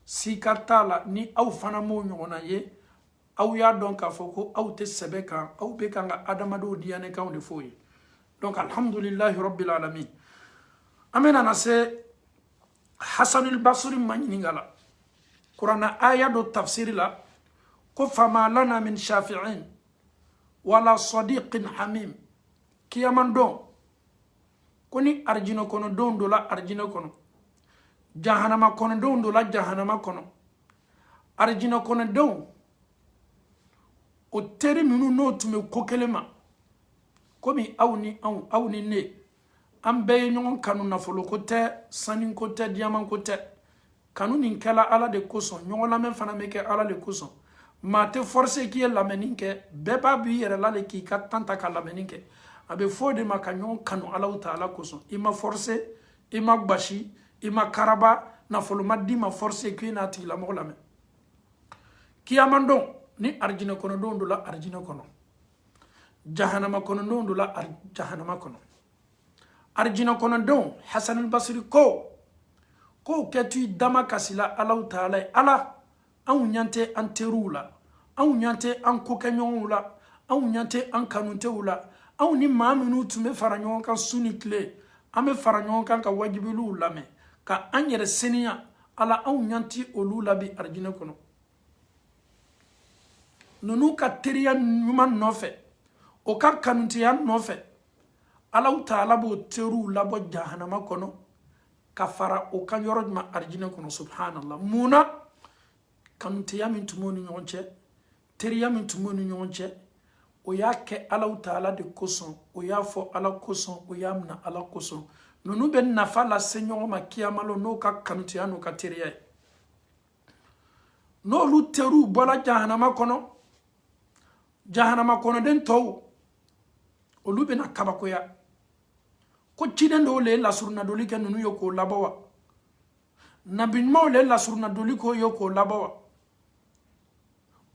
sika t'a la ni aw fana m'o ɲɔgɔnna ye aw y'a dɔn k'a fɔ ko aw tɛ sɛbɛ kan aw bɛ kan ka adamadenw diyanekanw de f'o ye donc alhamdulillahi rabbil alamin an bɛ nana se hasanul basri ma ɲininka la kuranna aya dɔ tafsiri la ko fama lana min shafi'in wala sadiqin hamim kiyaman don ko ni arjina kɔnɔ don dɔ la arjina kɔnɔ jahanama kɔnɔ don dɔ la jahanama kɔnɔ arjina kɔnɔ don o teri minnu n'o tun bɛ ko kelen ma komi aw ni anw aw ni ne an bɛɛ ye ɲɔgɔn kanu nafolo ko tɛ sani ko tɛ diyaman ko tɛ kanu nin kɛla ala de kosɔn ɲɔgɔn lamɛn fana bɛ kɛ ala de kosɔn maa tɛ forcer k'i ye lamɛnni kɛ bɛɛ b'a b'i yɛrɛ la de k'i ka temps ta ka lamɛnni kɛ a bɛ fɔ o de ma ka ɲɔgɔn kanu alaw ta ala kosɔn i ma forcer i ma gbasi i ma karaba nafolo ma di ma forcer k'i n'a tigilamɔgɔ lamɛn kiyaman don ni arijinɛ kɔnɔ don dɔ la arijinɛ kɔnɔ jahanama kɔnɔ don dɔ la jahanama kɔnɔ arijinɛ kɔnɔ don hasanul basri ko k'o kɛtu i dama kasila alaw taala ye ala anw ɲan tɛ an teriw la anw ɲan tɛ an kokɛɲɔgɔnw la anw ɲan tɛ an kanutew la anw ni maa minnu tun bɛ fara ɲɔgɔn kan su ni tile an bɛ fara ɲɔgɔn kan ka wajibiliw lamɛn ka an yɛrɛ seniya ala anw ɲan tɛ olu la bi arijinɛ kɔnɔ ninnu ka teriya ɲuman nɔfɛ o ka kanuteya nɔfɛ alaw taala b'o teriw labɔ jahanama kɔnɔ ka fara o kan yɔrɔ jumɛn arijinɛ kɔnɔ subhanallah munna kanuteya min tun b'o ni ɲɔgɔn cɛ teriya min tun b'o ni ɲɔgɔn cɛ o y'a kɛ Alahu Taala de kosɔn, o y'a fɔ Ala kosɔn, o y'a mina Ala kosɔn. Nunu bɛ nafa lase ɲɔgɔn ma kiyamalo n'o ka kanuteya n'o ka teriya ye. N'olu teriw bɔla jahanama kɔnɔ, jahanama kɔnɔden tɔw, olu bɛna kabakoya. Ko ciden dɔw le lasurunadoli kɛ nunu ye k'o labɔ wa? Nabi ɲumanw le lasurunadoli k'o ye k'o labɔ wa?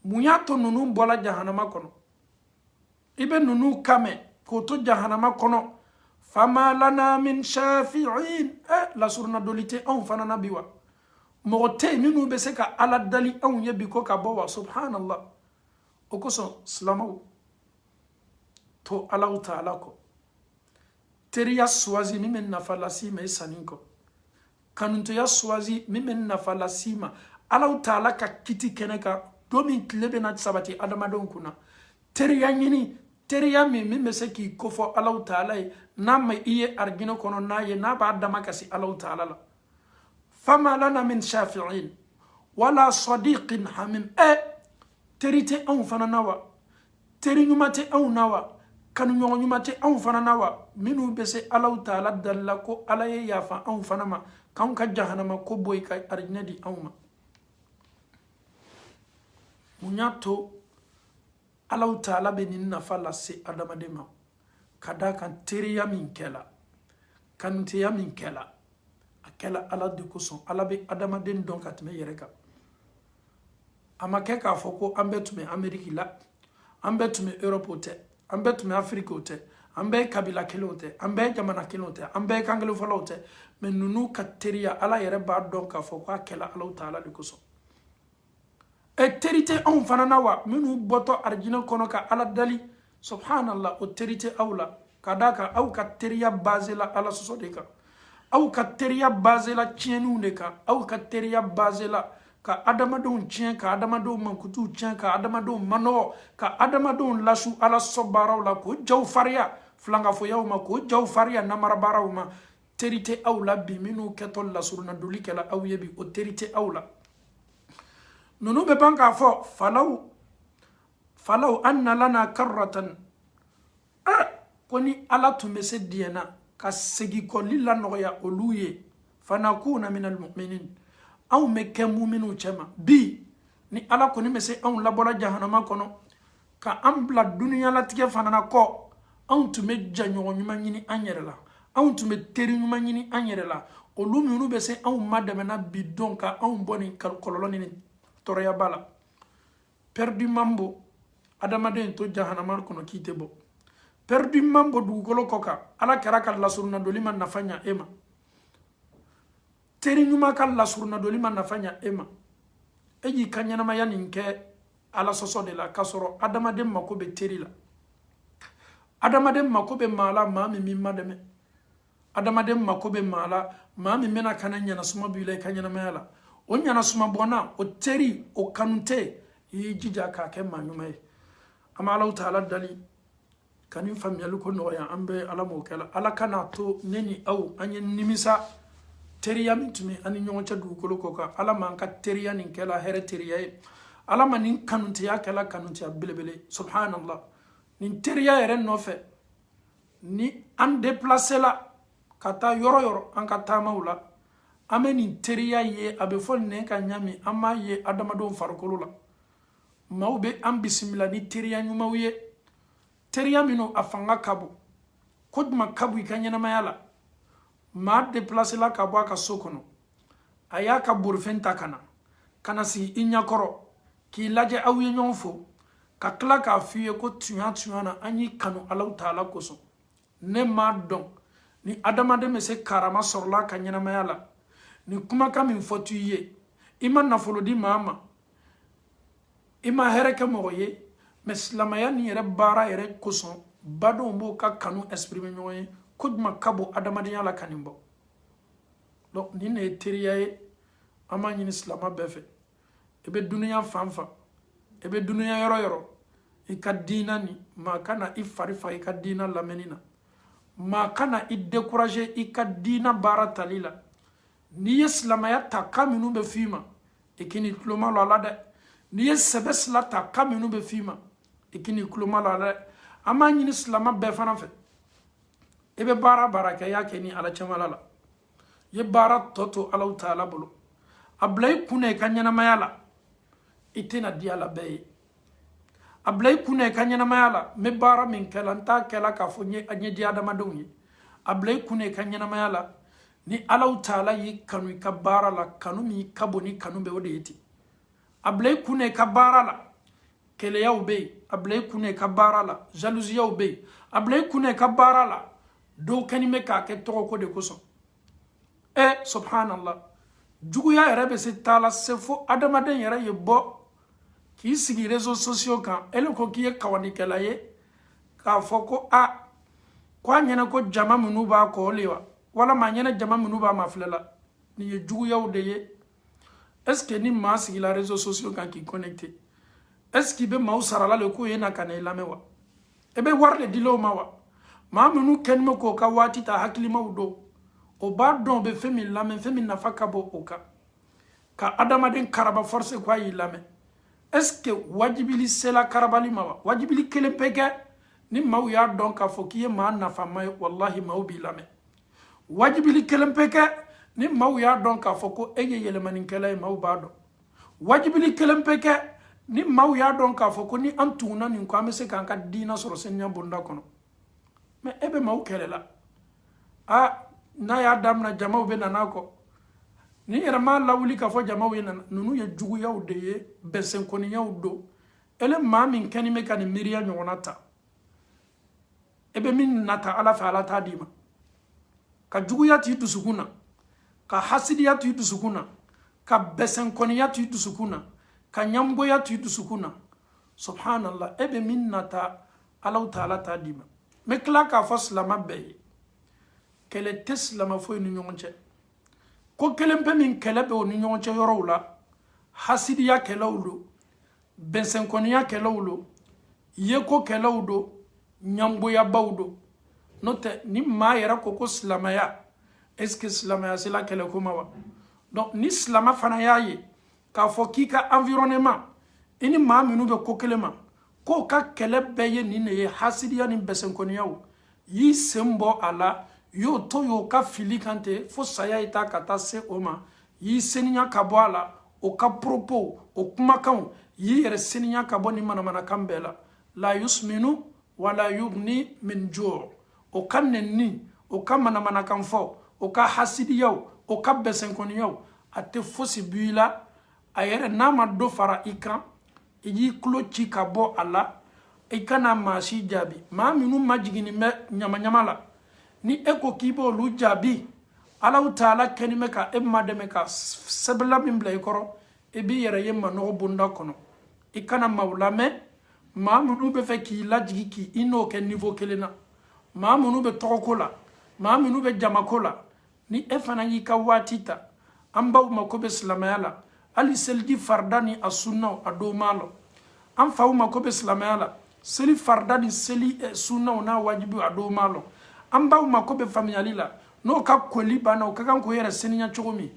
Mun y'a to nunu bɔla jahanama kɔnɔ? I bɛ nunu kamɛ k'o to jahanama kɔnɔ. Fama lana min shafi'in. Lasurunadoli tɛ anw fana na bi wa? Mɔgɔ tɛ yen minnu bɛ se ka Ala dali anw ye bi ko ka bɔ wa? Subhanallah. O kosɔn silamɛw, to Alahu Taala kɔ. Teriya suwazi min bɛ nafa las'i ma i sanni kɔ. Kanutoya suwazi min bɛ nafa las'i ma Alahu Taala ka kiti kɛnɛ kan don min tile bɛna sabati adamadenw kunna. Teriya ɲini, teriya min bɛ se k'i kofɔ Alahu Taala ye n'a ma i ye arijinɛ kɔnɔ n'a ye n'a b'a dama kasi Alahu Taala la. Fama lana min shafi'in wala sadiqin hamim. Teri tɛ anw fana na wa? Teri ɲuman tɛ anw na wa? Kanuɲɔgɔn ɲuman tɛ anw fana na wa? Minnu bɛ se Alahu Taala dalila ko Ala ye yafa anw fana ma k'anw ka jahanama ko bɔ yen ka arijinɛ di anw ma. Mun y'a to Alahu Taala bɛ nin nafa lase adamaden ma? Ka d'a kan teriya min kɛla, kanuteya min kɛla, a kɛla Ala de kosɔn. Ala bɛ adamaden dɔn ka tɛmɛ yɛrɛ kan. A ma kɛ k'a fɔ ko an bɛɛ tun bɛ Ameriki la, an bɛɛ tun bɛ Europe o tɛ, an bɛɛ tun bɛ Afiriki o tɛ, an bɛɛ ye kabila kelen o tɛ, an bɛɛ ye jamana kelen o tɛ, an bɛɛ ye kan kelen fɔlaw o tɛ. Mais nunu ka teriya Ala yɛrɛ b'a dɔn k'a fɔ k'a kɛla Alahu Taala de kosɔn. Teri tɛ anw fana na wa? Minnu bɔtɔ arijinɛ kɔnɔ ka Ala dali, subhanallah, o teri tɛ aw la. Ka d'a kan aw ka teriya basé la Ala sɔsɔ de kan. Aw ka teriya basé la tiɲɛniw de kan. Aw ka teriya basé la ka adamadenw tiɲɛ, ka adamadenw mankutuw tiɲɛ, ka adamadenw manɔgɔ, ka adamadenw lasu Ala sɔ baaraw la, k'o jaw fariya filankafoyaw ma, k'o jaw fariya namara baaraw ma. Teri tɛ aw la bi minnu kɛtɔ lasurunadoli kɛla aw ye bi, o teri tɛ aw la. Nunu bɛ ban k'a fɔ falaw anna lana karratan. Ko ni Ala tun bɛ se diɲɛna ka segin kɔli la nɔgɔya olu ye, fanakuna minal mu'minin, anw bɛ kɛ mu'miniw cɛma. Bi ni Ala kɔni bɛ se anw labɔla jahanama kɔnɔ ka an bila duniyalatigɛ fana na kɔ, anw tun bɛ janɲɔgɔn ɲuman ɲini an yɛrɛ la, anw tun bɛ teri ɲuman ɲini an yɛrɛ la. Olu minnu bɛ se anw ma dɛmɛna bi dɔn ka anw bɔ nin kɔlɔlɔ ni tɔɔrɔyaba la. Perdu mambo, adamaden to jahanama kɔnɔ k'i tɛ bɔ. Perdu mambo dugukolo kɔ kan, Ala kɛra ka lasurunadoli ma nafa ɲa e ma. Teri ɲuman ka lasurunadoli ma nafa ɲa e ma. E y'i ka ɲɛnamaya nin kɛ Ala sɔsɔ de la k'a sɔrɔ adamaden mako bɛ teri la. Adamaden mako bɛ maa la maa min b'i ma dɛmɛ. Adamaden mako bɛ maa la maa min bɛna kana ɲanasuma b'i la i ka ɲɛnamaya la. O ɲanasuma bɔnna, o teri, o kanute, i y'i jija k'a kɛ maa ɲuman ye. An bɛ Alahu Taala dali ka nin faamuyali ko nɔgɔya an bɛ Ala m'o kɛ la. Ala ka n'a to ne ni aw an ye nimisa teriya min tun bɛ an ni ɲɔgɔn cɛ dugukolo kɔ kan. Ala m'an ka teriya nin kɛla hɛrɛ teriya ye. Ala ma nin kanuteya kɛla kanuteya belebele. Subhanallah. Nin teriya yɛrɛ nɔfɛ ni an déplacé la ka taa yɔrɔ yɔrɔ an ka taamaw la, an bɛ nin teriya ye, a bɛ fɔ nin ka ɲami, an b'a ye adamadenw farikolo la. Maaw bɛ an bisimila ni teriya ɲumanw ye. Teriya minnu a fanga ka bon, ko juma ka bon i ka ɲɛnamaya la. Maa déplacé la ka bɔ a ka so kɔnɔ, a y'a ka borifɛn ta ka na sigi i ɲɛkɔrɔ k'i lajɛ, aw ye ɲɔgɔn fo, ka tila k'a f'i ye ko tuɲa na an y'i kanu Alahu Taala kosɔn. Ne m'a dɔn ni adamaden bɛ se karama sɔrɔla ka ɲɛnamaya la, ni kumakan min fɔ tu ye, i ma nafolo di maa ma, i ma hɛrɛ kɛ mɔgɔ ye, mais silamɛya nin yɛrɛ baara yɛrɛ kosɔn badenw b'o ka kanu exprimer ɲɔgɔn ye, ko juma ka bon adamadenya la ka nin bɔ. Donc nin de ye teriya ye, an b'a ɲini silama bɛɛ fɛ. I bɛ duniya fan fan, i bɛ duniya yɔrɔ yɔrɔ, i ka diina nin, maa kana i fari fa i ka diina lamɛnni na, maa kana i décourager i ka diina baara tali la. N'i ye silamɛya ta kan minnu bɛ f'i ma, i k'i ni tulo ma lɔ a la dɛ. N'i ye sɛbɛ sila ta kan minnu bɛ f'i ma, ikini kulumala la ama nyini silama bɛɛ fana fɛ i bɛ baara baara kɛ y'a kɛ ni ala cɛmala la ye baara tɔ to Alahu Taala bolo a bila i kunna i ka ɲɛnamaya la i tɛna di ala bɛɛ ye a bila i kunna i ka ɲɛnamaya la n bɛ baara min kɛla n t'a kɛla k'a fɔ n ɲɛ di adamadenw ye a bila i kunna i ka ɲɛnamaya la ni Alahu Taala y'i kanu i ka baara la kanu min ka bon ni kanu bɛ o de ye ten a bila i kunna i ka baara la kɛlɛyaw bɛ yen a bila i kunna i ka baara la jalousiyaw bɛ yen a bila i kunna i ka baara la dɔw kɛni bɛ k'a kɛ tɔgɔko de kosɔn subhanallah juguya yɛrɛ bɛ se taala se fo adamaden yɛrɛ ye bɔ k'i sigi réseaux sociaux kan ele ko k'i ye kawanikɛla ye k'a fɔ ko ko a ɲɛna ko jama minnu b'a kɔ le wa walama a ɲɛna jama minnu b'a mafilɛ la nin ye juguyaw de ye est-ce que ni maa sigila réseaux sociaux kan k'i connecté est-ce que i bɛ maaw sarala le ko ye na ka na i lamɛn wa i bɛ wari de dil'o ma wa maa minnu kɛni bɛ k'o ka waati ta hakilimaw don o b'a dɔn o bɛ fɛn min lamɛn fɛn min nafa ka bɔ o kan ka adamaden karaba force ko a y'i lamɛn est-ce que wajibili sela karabali ma wa wajibili kelen pe kɛ ni maaw y'a dɔn k'a fɔ k'i ye maa nafama ye wallahi maaw b'i lamɛn wajibili kelen pe kɛ ni maaw y'a dɔn k'a fɔ ko e ye yɛlɛmanikɛla ye maaw b'a dɔn wajibili kelen pe kɛ ni maaw y'a dɔn k'a fɔ ko ni an tuguna nin ko an bɛ se k'an ka diina sɔrɔ saniya bonda kɔnɔ mais e bɛ maaw kɛlɛ la n'a y'a damina jamaw bɛ nan'a kɔ ni yɛrɛ m'a lawuli k'a fɔ jamaw ye nana ninnu ye juguyaw de ye bɛnsɛnkɔniyaw don ele maa min kɛni bɛ ka nin miiriya ɲɔgɔnna ta e bɛ min nata ala fɛ ala t'a d'i ma ka juguya t'i dusukun na ka hasidiya t'i dusukun na ka bɛnsɛnkɔniya t'i dusukun na ka ɲamgoya t'i dusukun na subhanallah e bɛ min nata Alahu Taala t'a d'i ma n bɛ tila k'a fɔ silama bɛɛ ye kɛlɛ tɛ silama foyi ni ɲɔgɔn cɛ ko kelen pe min kɛlɛ bɛ o ni ɲɔgɔn cɛ yɔrɔw la hasidiya kɛlɛw don bɛnsɛnkɔniya kɛlɛw don yeko kɛlɛw don ɲamgoyabaw don n'o tɛ ni maa yɛrɛ ko silamaya est-ce que silamaya sela kɛlɛ ko ma wa donc ni silama fana y'a ye k'a fɔ k'i ka environnement i ni maa minnu bɛ ko kelen ma k'o ka kɛlɛ bɛɛ ye nin de ye hasidiya ni bɛnsɛnkɔniyaw y'i sen bɔ a la y'o to y'o ka fili kan ten fo saya ye ta ka taa se o ma y'i seniya ka bɔ a la o ka propos o kumakanw y'i yɛrɛ seniya ka bɔ ni manamanakan bɛɛ la la yusminu wala yugni min ju' o ka nɛnni o ka manamanakan fɔ o ka hasidiyaw o ka bɛnsɛnkɔniyaw a tɛ fosi bɔ i la a yɛrɛ n'a ma dɔ fara i kan i y'i tulo ci ka bɔ a la i kana maa si jaabi maa minnu majiginin bɛ ɲamaɲama la ni e ko k'i b'olu jaabi Alahu Taala kɛni bɛ ka e ma dɛmɛ ka sɛbɛla min bila i kɔrɔ i b'i yɛrɛ ye manɔgɔ bonda kɔnɔ i kana maaw lamɛn maa minnu bɛ fɛ k'i lajigi k'i n'o kɛ niveau kelen na maa minnu bɛ tɔgɔko la maa minnu bɛ jamako la ni e fana y'i ka waati ta an baw mako bɛ silamɛya la hali seliji farida ni a sunnaw a dɔw m'a la an faw mako bɛ silamɛya la seli farida ni seli sunnaw n'a wajibi a dɔw m'a la an baw mako bɛ faamuyali la n'o ka koli banna o ka kan k'o yɛrɛ seniya cogo min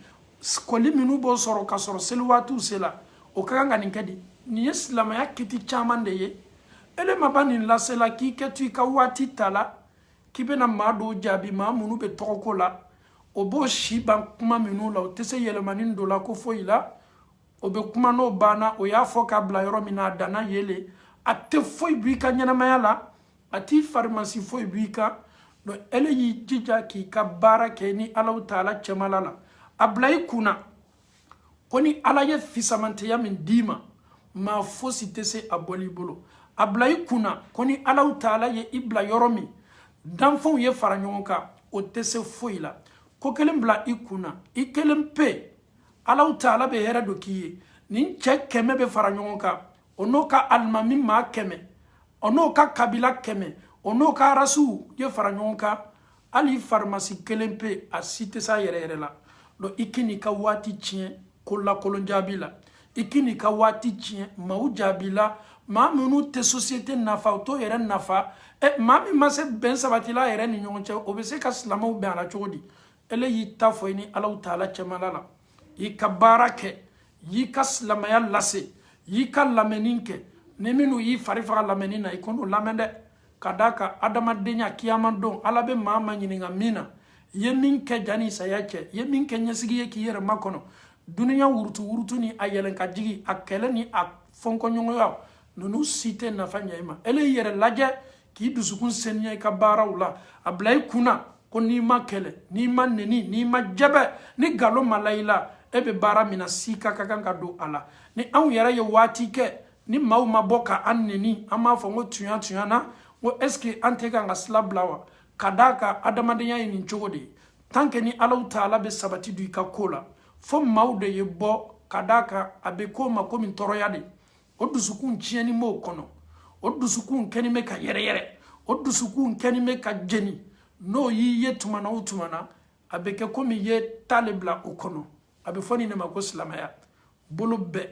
koli minnu b'o sɔrɔ ka sɔrɔ seli waatiw sela o ka kan ka nin kɛ di nin ye silamɛya kiti caman de ye ele ma ba nin lasela k'i kɛ to i ka waati ta la k'i bɛna maa dɔw jaabi maa minnu bɛ tɔgɔko la o b'o si ban kuma minnu la o tɛ se yɛlɛmani dɔ la ko foyi la o bɛ kuma n'o banna o y'a fɔ k'a bila yɔrɔ min na a danna yele a tɛ foyi b'i ka ɲɛnamaya la a t'i farimasi foyi b'i kan donc ele y'i jija k'i ka baara kɛ ni Alahu Taala cɛmala la a bila i kunna ko ni ala ye fisamanteya min d'i ma maa fosi tɛ se a bɔli bolo a bila i kunna ko ni Alahu Taala ye i bila yɔrɔ min danfɛnw ye fara ɲɔgɔn kan o tɛ se foyi la ko kelen bila i kunna i kelen pe Alahu Taala bɛ hɛrɛ dɔ k'i ye nin cɛ 100 bɛ fara ɲɔgɔn kan o n'o ka alimami maa 100 o n'o ka kabila 100 o n'o ka rasiw ye fara ɲɔgɔn kan hali farimasi kelen pe a si tɛ s'a yɛrɛ yɛrɛ la donc i k'i n'i ka waati tiɲɛ ko lakolon jaabi la i k'i n'i ka waati tiɲɛ maaw jaabi la maa minnu tɛ société nafa o t'o yɛrɛ nafa maa min ma se bɛn sabatila a yɛrɛ ni ɲɔgɔn cɛ o bɛ se ka silamɛw bɛn a la cogo di ele y'i ta fɔ i ni Alahu Taala cɛmala la i ka baara kɛ y'i ka silamɛya lase y'i ka lamɛnni kɛ ni minnu y'i fari faga lamɛnni na i kɔnɔ lamɛn dɛ ka d'a kan adamadenya kiyama don ala bɛ maa ma ɲininka min na i ye min kɛ jani saya cɛ i ye min kɛ ɲɛsigi ye k'i yɛrɛ makɔnɔ duniya wurutu ni a yɛlɛn ka jigi a kɛlɛ ni a fɔnkɔɲɔgɔnya ninnu si tɛ nafa ɲɛ i ma ele i yɛrɛ lajɛ k'i dusukun seniya i ka baaraw la a bila i kunna ko n'i ma kɛlɛ n'i ma neni n'i ma jɛbɛ ni nkalon ma la i la e bɛ baara min na si ka kan ka don a la ni anw yɛrɛ ye waati kɛ ni maaw ma bɔ ka an neni an b'a fɔ ko tunya na ko est ce que an tɛ kan ka sila bila wa ka d'a kan adamadenya ye nin cogo de ye tant que ni Alahu Taala bɛ sabati don i ka ko la fo maaw de ye bɔ ka d'a kan a bɛ k'o ma komi tɔɔrɔya de o dusukun tiɲɛni m'o kɔnɔ o dusukun kɛni bɛ ka yɛrɛyɛrɛ o dusukun kɛni bɛ ka jeni n'o y'i ye tuma na o tuma na a bɛ kɛ komi i ye taale bila o kɔnɔ a bɛ fɔ nin de ma ko silamɛya bolo bɛɛ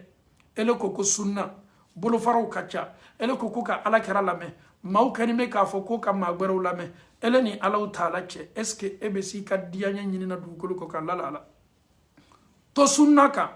ele ko ko sunna bolofaraw ka ca ele ko ka ala kɛra lamɛn maaw kɛni bɛ k'a fɔ ko ka maa gbɛrɛw lamɛn ele ni Alahu Taala cɛ est ce que e bɛ s'i ka diyaɲɛ ɲinina dugukolo kɔ ka lala ala to sunna kan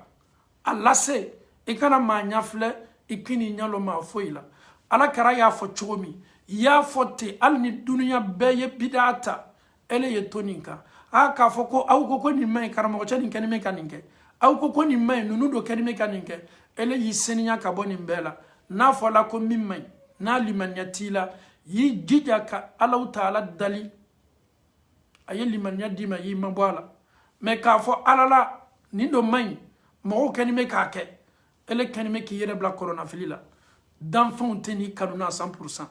a lase i kana maa ɲafilɛ i kini ɲalo maa foyi la ala kɛra y'a fɔ cogo min i y'a fɔ ten hali ni duniya bɛɛ ye bidaa ta ele ye to nin kan k'a fɔ ko aw ko nin maɲi karamɔgɔ cɛ nin kɛni bɛ ka nin kɛ aw ko nin maɲi ninnu do kɛni bɛ ka nin kɛ ele y'i seniya ka bɔ nin bɛɛ la n'a fɔla ko min maɲi n'a limaniya t'i la y'i jija ka Alahu Taala dali a ye limaniya d'i ma y'i mabɔ a la mais k'a fɔ ala la nin do maɲi mɔgɔw kɛni bɛ k'a kɛ ele kɛni bɛ k'i yɛrɛ bila kɔrɔnafili la danfɛnw tɛ n'i kanu na 100%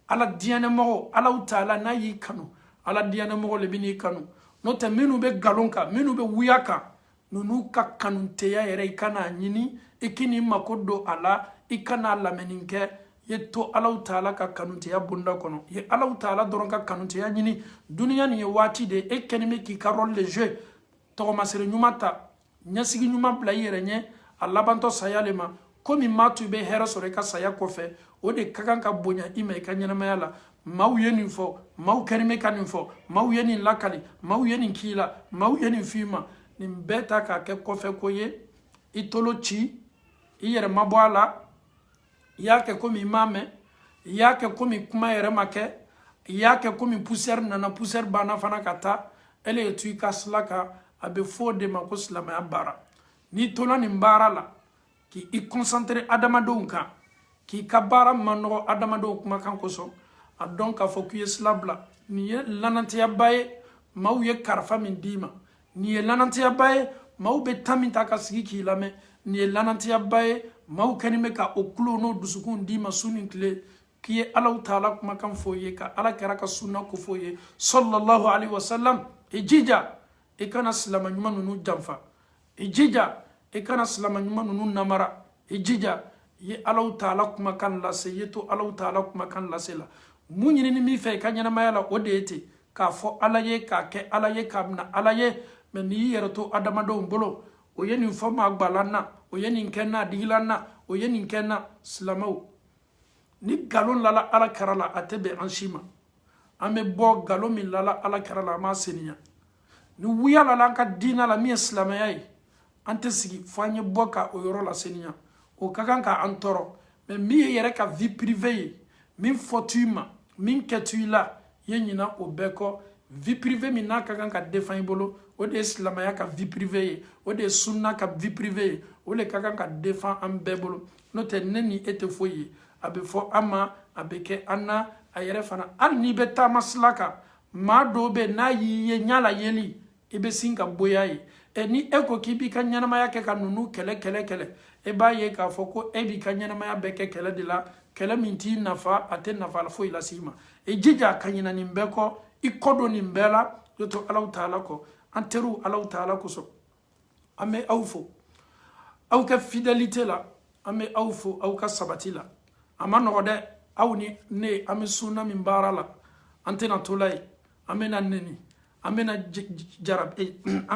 ala diyanɛmɔgɔ Alahu Taala n'a y'i kanu ala diyanɛmɔgɔ le bɛ n'i kanu n'o tɛ minnu bɛ nkalon kan minnu bɛ wuya kan ninnu ka kanuteya yɛrɛ i kana ɲini i k'i mako don a la i kana lamɛnni kɛ i ye to Alahu Taala ka kanuteya bonda kɔnɔ i ye Alahu Taala dɔrɔn ka kanuteya ɲini duniya nin ye waati de e kɛni bɛ k'i ka rôle de jouer tɔgɔmasiri ɲuman ta ɲɛsigi ɲuman bila i yɛrɛ ɲɛ a labantɔ saya le ma komi maa tu i bɛ hɛrɛ sɔrɔ i ka saya kɔfɛ o de ka kan ka bonya i ma i ka ɲɛnamaya la maaw ye nin fɔ maaw kɛni bɛ ka nin fɔ maaw ye nin lakali maaw ye nin k'i la maaw ye nin f'i ma nin bɛɛ ta k'a kɛ kɔfɛ ko ye i tolo ci i yɛrɛ ma bɔ a la i y'a kɛ komi i m'a mɛn i y'a kɛ komi kuma yɛrɛ ma kɛ i y'a kɛ komi poussière nana poussière banna fana ka taa ele ye to i ka sila kan a bɛ fɔ o de ma ko silamɛya baara n'i tola nin baara la k'i concentré adamadenw kan k'i ka baara ma nɔgɔ adamadenw kumakan kosɔn a dɔn k'a fɔ k'i ye sila bila nin ye lanatiyaba ye maaw ye karifa min d'i ma nin ye lanatiyaba ye maaw bɛ tan min ta ka sigi k'i lamɛn nin ye lanatiyaba ye maaw kɛni bɛ ka o kulo n'o dusukun d'i ma su ni tile k'i ye Alahu Taala kumakan fɔ ye ka ala kɛra ka sunna ko fɔ ye sallallahu alaihi wasallam i jija i kana silama ɲuman ninnu janfa i jija i kana silama ɲuman ninnu namara i jija i ye Alahu Taala kumakan lase i ye to Alahu Taala kumakan lase la mun ɲinini min fɛ i ka ɲɛnamaya la o de ye ten k'a fɔ ala ye k'a kɛ ala ye k'a minɛ ala ye mais n'i y'i yɛrɛ to adamadenw bolo o ye nin fɔ maa gbalan na o ye nin kɛ n na a digilan na o ye nin kɛ n na silamɛw ni nkalon lala ala kɛra la a tɛ bɛn an si ma an bɛ bɔ nkalon min lala ala kɛra la an b'a seniya ni wuya lala an ka diinɛ la min ye silamɛya ye an tɛ sigi fo an ye bɔ ka o yɔrɔ la seniya o ka kan ka an tɔɔrɔ mais min ye yɛrɛ ka vie privée ye min fɔ tu i ma min kɛ tu i la i ye ɲina o bɛɛ kɔ vie privée min n'a ka kan ka défend i bolo o de ye silamɛya ka vie privée ye o de ye sunna ka vie privée ye o de ka kan ka défend an bɛɛ bolo n'o tɛ ne ni e tɛ foyi ye a bɛ fɔ an ma a bɛ kɛ an na a yɛrɛ fana hali n'i bɛ taama sila kan maa dɔw bɛ n'a y'i ye ɲala yeli i bɛ sin ka bonya ye ni e ko k'i b'i ka ɲɛnamaya kɛ ka ninnu kɛlɛ e b'a ye k'a fɔ ko e b'i ka ɲɛnamaya bɛɛ kɛ kɛlɛ de la kɛlɛ min t'i nafa a tɛ nafa foyi lase i ma i jija ka ɲina nin bɛɛ kɔ i kɔ don nin bɛɛ la i to Alahu Taala kɔ an teriw Alahu Taala kosɔn an bɛ aw fo aw ka fidélité la an bɛ aw fo aw ka sabati la a ma nɔgɔ dɛ aw ni ne an bɛ sunna min baara la an tɛna to la yen an bɛna neni an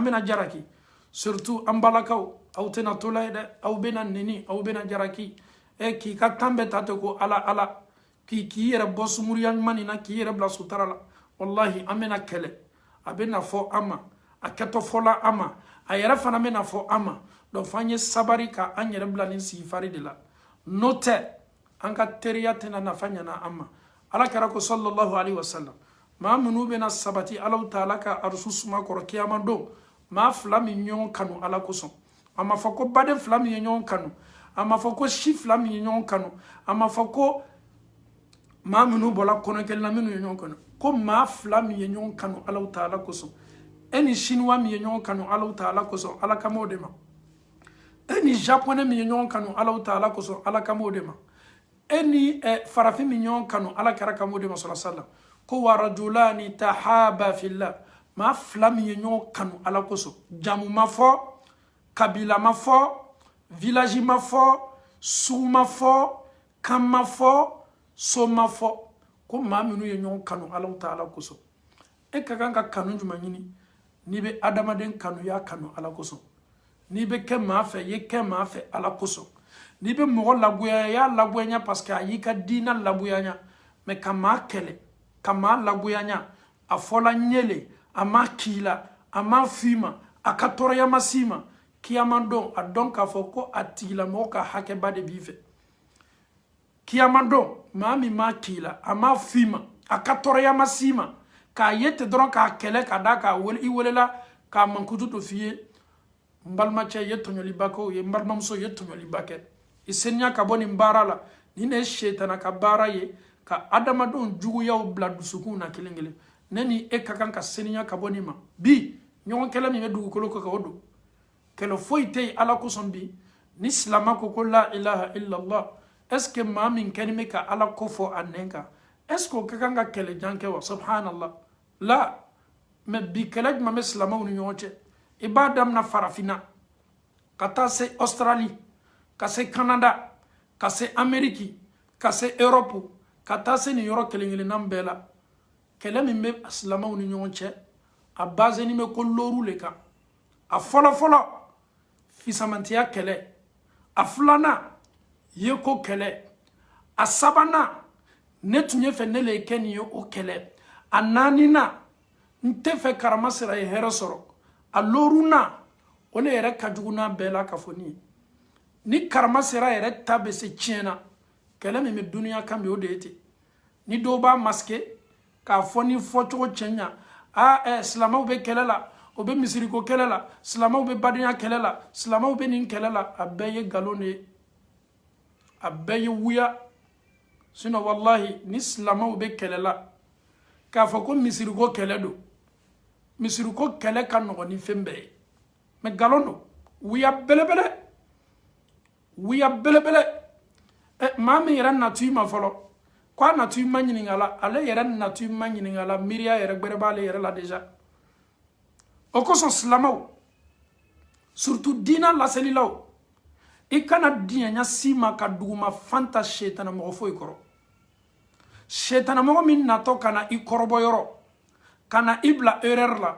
bɛna jaraki surtout an balakaw aw tɛna to la yen dɛ aw bɛna neni aw bɛna jaraki k'i ka tan bɛɛ ta ten ko ala k'i yɛrɛ bɔ sumuriya ɲuman nin na k'i yɛrɛ bila sutara la wallahi an bɛna kɛlɛ a bɛna fɔ an ma a kɛtɔ fɔla an ma a yɛrɛ fana bɛna fɔ an ma donc f'an ye sabari ka an yɛrɛ bila nin sigifari de la n'o tɛ anka teriyatena nafanya na amma ala karako sallallahu alaihi wasallam ma munu bena sabati ala taala ka arsusuma kor kiyama do ma flami nyon kanu ala kuson ama fako bade flami nyon kanu ama fako shi flami nyon kanu ama fako ma munu bola kono kel na minu nyon kanu ko ma flami nyon kanu ala taala kuson eni shinwa mi nyon kanu ala taala kuson ala kamodema eni japonais mi nyon kanu ala taala kuson ala kamodema eni farafi mi nyon kanu ala karaka modema sallallahu alaihi wasallam ko warajulani tahaba fillah ma flami nyon kanu ala kuson jamu mafo kabila mafo village mafo sou mafo kam mafo so mafo ko ma minu nyon kanu ala taala kuson e kakanga kanu juma nyini ni be adamaden kanu ya kanu ala kuson ni be ke ma fe ye ke ma fe ala kuson ni be mo laguya ya laguya parce que ayi ka dina laguya nya me kama kele kama laguya nya afola nyele ama kila ama fima akatora ya masima kiyamando adonka foko atila moka hake bade bife kiyamando mami ma kila ama fima akatora ya masima ka yete dron ka kele ka daka wol I wolela ka mankutu to fiye mbalma che yeto nyoli bako ye mbalma so yeto nyoli bake isenya ka boni mbarala ni ne shetana ka baraye ka adama don jugu yaw bla dusukuna kilingile neni e kakan ka senya ka boni ma bi nyon kala mi medu ko ko wodo kelo foite ala ko sombi ni islama ko la ilaha illa allah est ce ma min kanime ka ala ko fo anenka est ce que kakan ka kele janke wa subhanallah la me bi kelaj ma islama woni nyoche ibadam na farafina kata se Australie kase Canada kase Ameriki kase Europe kata se ni yoro kelengele nambela kele mi me aslama woni nyonche a base ni me ko loru le ka a fola fisamantia kele a fulana yeko kele a sabana netunye fe nele keni yo o kele a nanina nte fe karamasira ye here soro a loruna ole yere kajuguna bela kafoni ni karamasira yere tabe se tiena kele me dunia kambe odete ni doba maske ka foni focho chenya a islama be kelela obe misiriko kelela islama be badnya kelela islama be nin kelela abeye galone abeye wuya sino wallahi ni islama be kelela ka fako misiriko keledo misiriko kele kan no ni fembe me galono wuya belebele mami yera natu ma folo kwa natu manyini ngala ale yera natu manyini ngala miria yera gberebale yera la deja okoso slamaw surtout dina la selilaw ikana dinya sima ka duguma fanta shetana mo fo ikoro shetana mo min nato kana ikorobo yoro kana ibla erreur la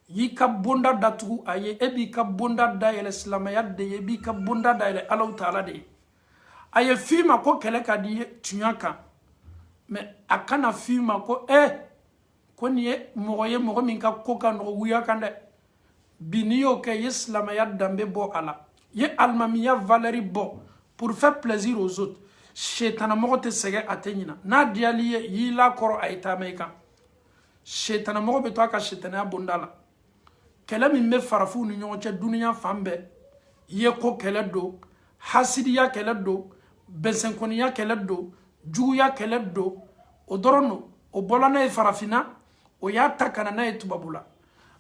yika bonda datu aye ebi ka bonda dayele islamaya de ebi ka bonda dayele Allah taala de aye fima ko kele ka di tunyaka me akana fima ko ko niye mogo min ka ko kan wuya kande biniyo ke islamaya dambe bo ala ye almamiya valeri bo pour faire plaisir aux autres shetana mo te sege atenyina na diali yila koro ayta meka shetana mo be to aka shetana bondala kele min me farafu ni nyonche dunia fambe ye ko kele do hasidiya kele do bensenkoniya kele do juya kele do odorono o bolana e farafina o ya takana na etubabula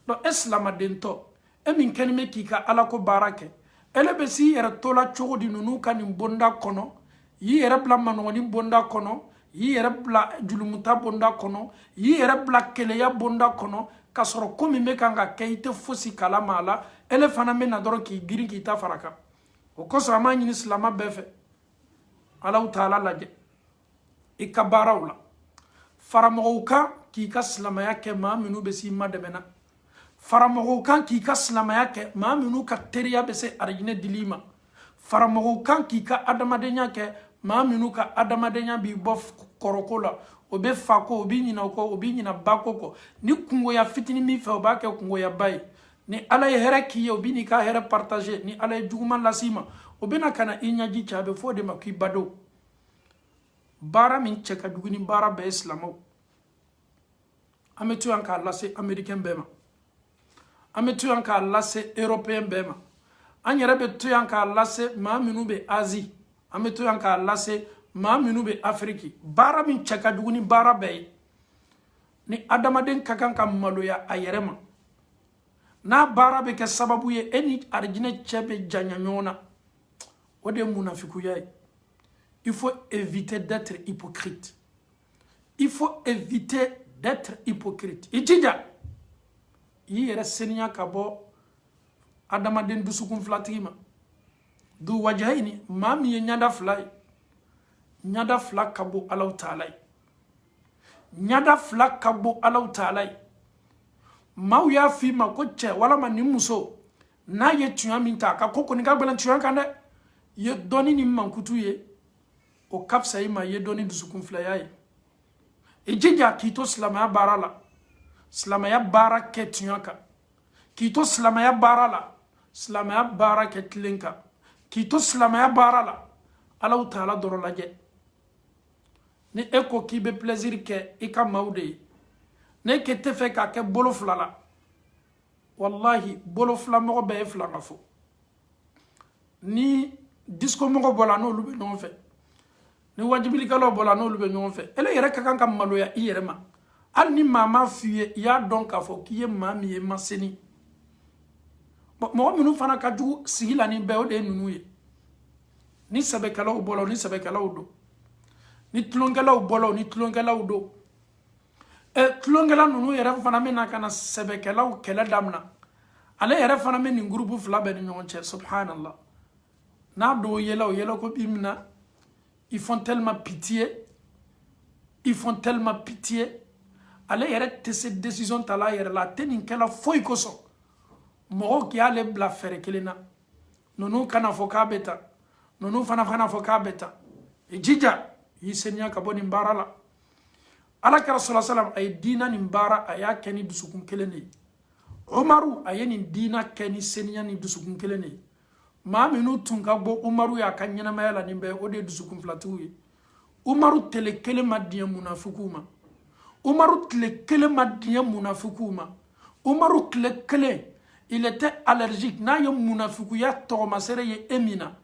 do islam dento e min kenime kika ala ko barake ele be si era tola chogodi nunu kan bonda kono yi era bla manoni bonda kono yi era bla julumuta bonda kono yi era bla keleya bonda kono kasoro komi me kanga keite fosi kala mala ele fana me na doro ki giri ki ta faraka o koso amani islama befe ala taala laje ikabarawla faramoka ki ka islamaya ke ma minu be si mademena faramoka ki ka islamaya ke ma minu ka teriya be se arjine dilima faramoka ki ka adamadenya ke ma minu ka adamadenya bi bof korokola obe fako obi nyina ko obi nyina bakoko ni kungo ya fitini mi fe obake kungo ya bay ni ala here ki obi ni ka here partager ni ala juguma lasima obe na kana inyaji chabe fode makui bado baara min cɛ ka jugu ni baara bɛɛ ye silamɛw an bɛ to yan k'a lase américain bɛɛ ma an bɛ to yan k'a lase européen bɛɛ ma an yɛrɛ bɛ to yan k'a lase maa minnu bɛ Asie an bɛ to yan k'a lase maa minnu bɛ Afrique baara min cɛ ka jugu ni baara bɛɛ ye ni adamaden ka kan ka maloya a yɛrɛ ma n'a baara bɛ kɛ sababu ye e ni arijinɛ cɛ bɛ janya ɲɔgɔn na o de ye munafikuya ye. Il faut éviter d'être hypocrite. Il faut éviter d'être hypocrite. Ijija i yɛrɛ seniya ka bɔ adamaden dusukun filatigi ma du wajahini maa min ye ɲada fila ye ɲada fila ka bon Alahu Taala ye ɲada fila ka bon Alahu Taala ye maaw y'a f'i ma ko cɛ walama ni muso n'a ye tuɲa min ta a ka ko kɔni ka gɛlɛn tuɲa kan dɛ ye dɔɔni ni mankutu ye o ka fisa i ma ye dɔɔni dusukun filaya ye i jija k'i to silamɛya baara la silamɛya baara kɛ tuɲa kan k'i to silamɛya baara la silamɛya baara kɛ tilen kan k'i to silamɛya baara la Alahu Taala dɔrɔn lajɛ ni e ko k'i bɛ plaisir kɛ i ka maaw de ye ne ke tɛ fɛ k'a kɛ bolo fila la wallahi bolo fila mɔgɔ bɛɛ ye fila ka fɔ ni disco mɔgɔ bɔla n'olu bɛ ɲɔgɔn fɛ ni wajibilikɛlaw bɔla n'olu bɛ ɲɔgɔn fɛ ele yɛrɛ ka kan ka maloya i yɛrɛ ma hali ni maa ma f'i ye i y'a dɔn k'a fɔ k'i ye maa min ye maseni mɔgɔ minnu fana ka jugu sigi la ni bɛɛ o de ye ninnu ye ni sɛbɛkɛlaw bɔla o ni sɛbɛkɛlaw don ni tulonkɛlaw bɔla o ni tulonkɛlaw don tulonkɛla ninnu yɛrɛ fana bɛna ka na sɛbɛkɛlaw kɛlɛ daminɛ ale yɛrɛ fana bɛ nin groupe fila bɛɛ ni ɲɔgɔn cɛ subhanallah n'a don o yɛlɛ ko b'i minɛ ils font tellement pitié ils font tellement pitié ale yɛrɛ tɛ se décision ta la yɛrɛ la a tɛ nin kɛla foyi kosɔn mɔgɔw k'i y'ale bila fɛrɛ kelen na ninnu kana fɔ k'a bɛ tan ninnu fana fɔ k'a bɛ tan i jija i seniya ka bɔ nin baara la Alakira sallallahu alaihi wasallam a ye diina nin baara a y'a kɛ ni dusukun kelen de ye Umaru a ye nin diina kɛ ni seniya ni dusukun kelen de ye maa minnu tun ka bɔ Umaru y'a ka ɲɛnamaya la nin bɛɛ o de ye dusukun filatigiw ye Umaru tile kelen ma diɲɛ munafikiw ma Umaru tile kelen ma diɲɛ munafikiw ma Umaru tile kelen il était allergique n'a ye munafikuya tɔgɔmasɛrɛ ye e min na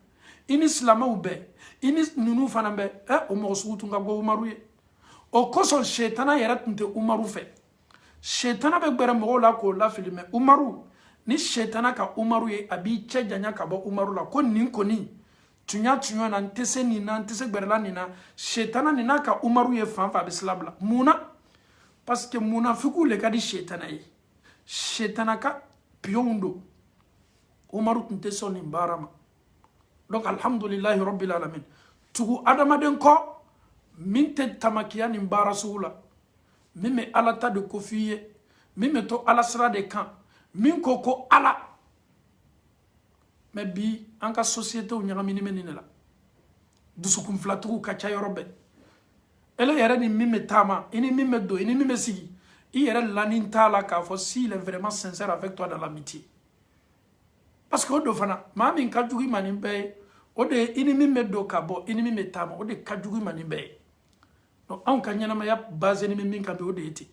i ni silamɛw bɛɛ i ni ninnu fana bɛɛ o mɔgɔ sugu tun ka bɔ Umaru ye o kosɔn shetana yɛrɛ tun tɛ Umaru fɛ shetana bɛ gbɛrɛ mɔgɔw la k'o lafili mɛ Umaru ni shetana ka Umaru ye a b'i cɛ janya ka bɔ Umaru la ko nin kɔni tuɲa na n tɛ se nin na n tɛ se gbɛrɛla nin na shetana nin n'a ka Umaru ye fan fɛ a bɛ sila bila mun na parce que munafikiw le ka di shetana ye shetana ka piyonw don Umaru tun tɛ sɔn nin baara ma donc alhamdulillahi rabbil alamin tugu adamaden kɔ min tɛ tamakiya nin baara sugu la min bɛ Ala ta de ko f'i ye min bɛ to Ala sira de kan min ko Ala mais bi an ka société ɲagamini bɛ nin de la dusukun filatigiw ka ca yɔrɔ bɛɛ ele yɛrɛ ni min bɛ taama i ni min bɛ don i ni min bɛ sigi i yɛrɛ lanin t'a la k'a fɔ s'il est vraiment sincère avec toi dans l'amitié parce que o do fana maa min ka jugu i ma nin bɛɛ ye o de ye i ni min bɛ don ka bɔ i ni min bɛ taama o de ka jugu i ma nin bɛɛ ye donc anw ka ɲɛnamaya basé ni min kan bi o de ye ten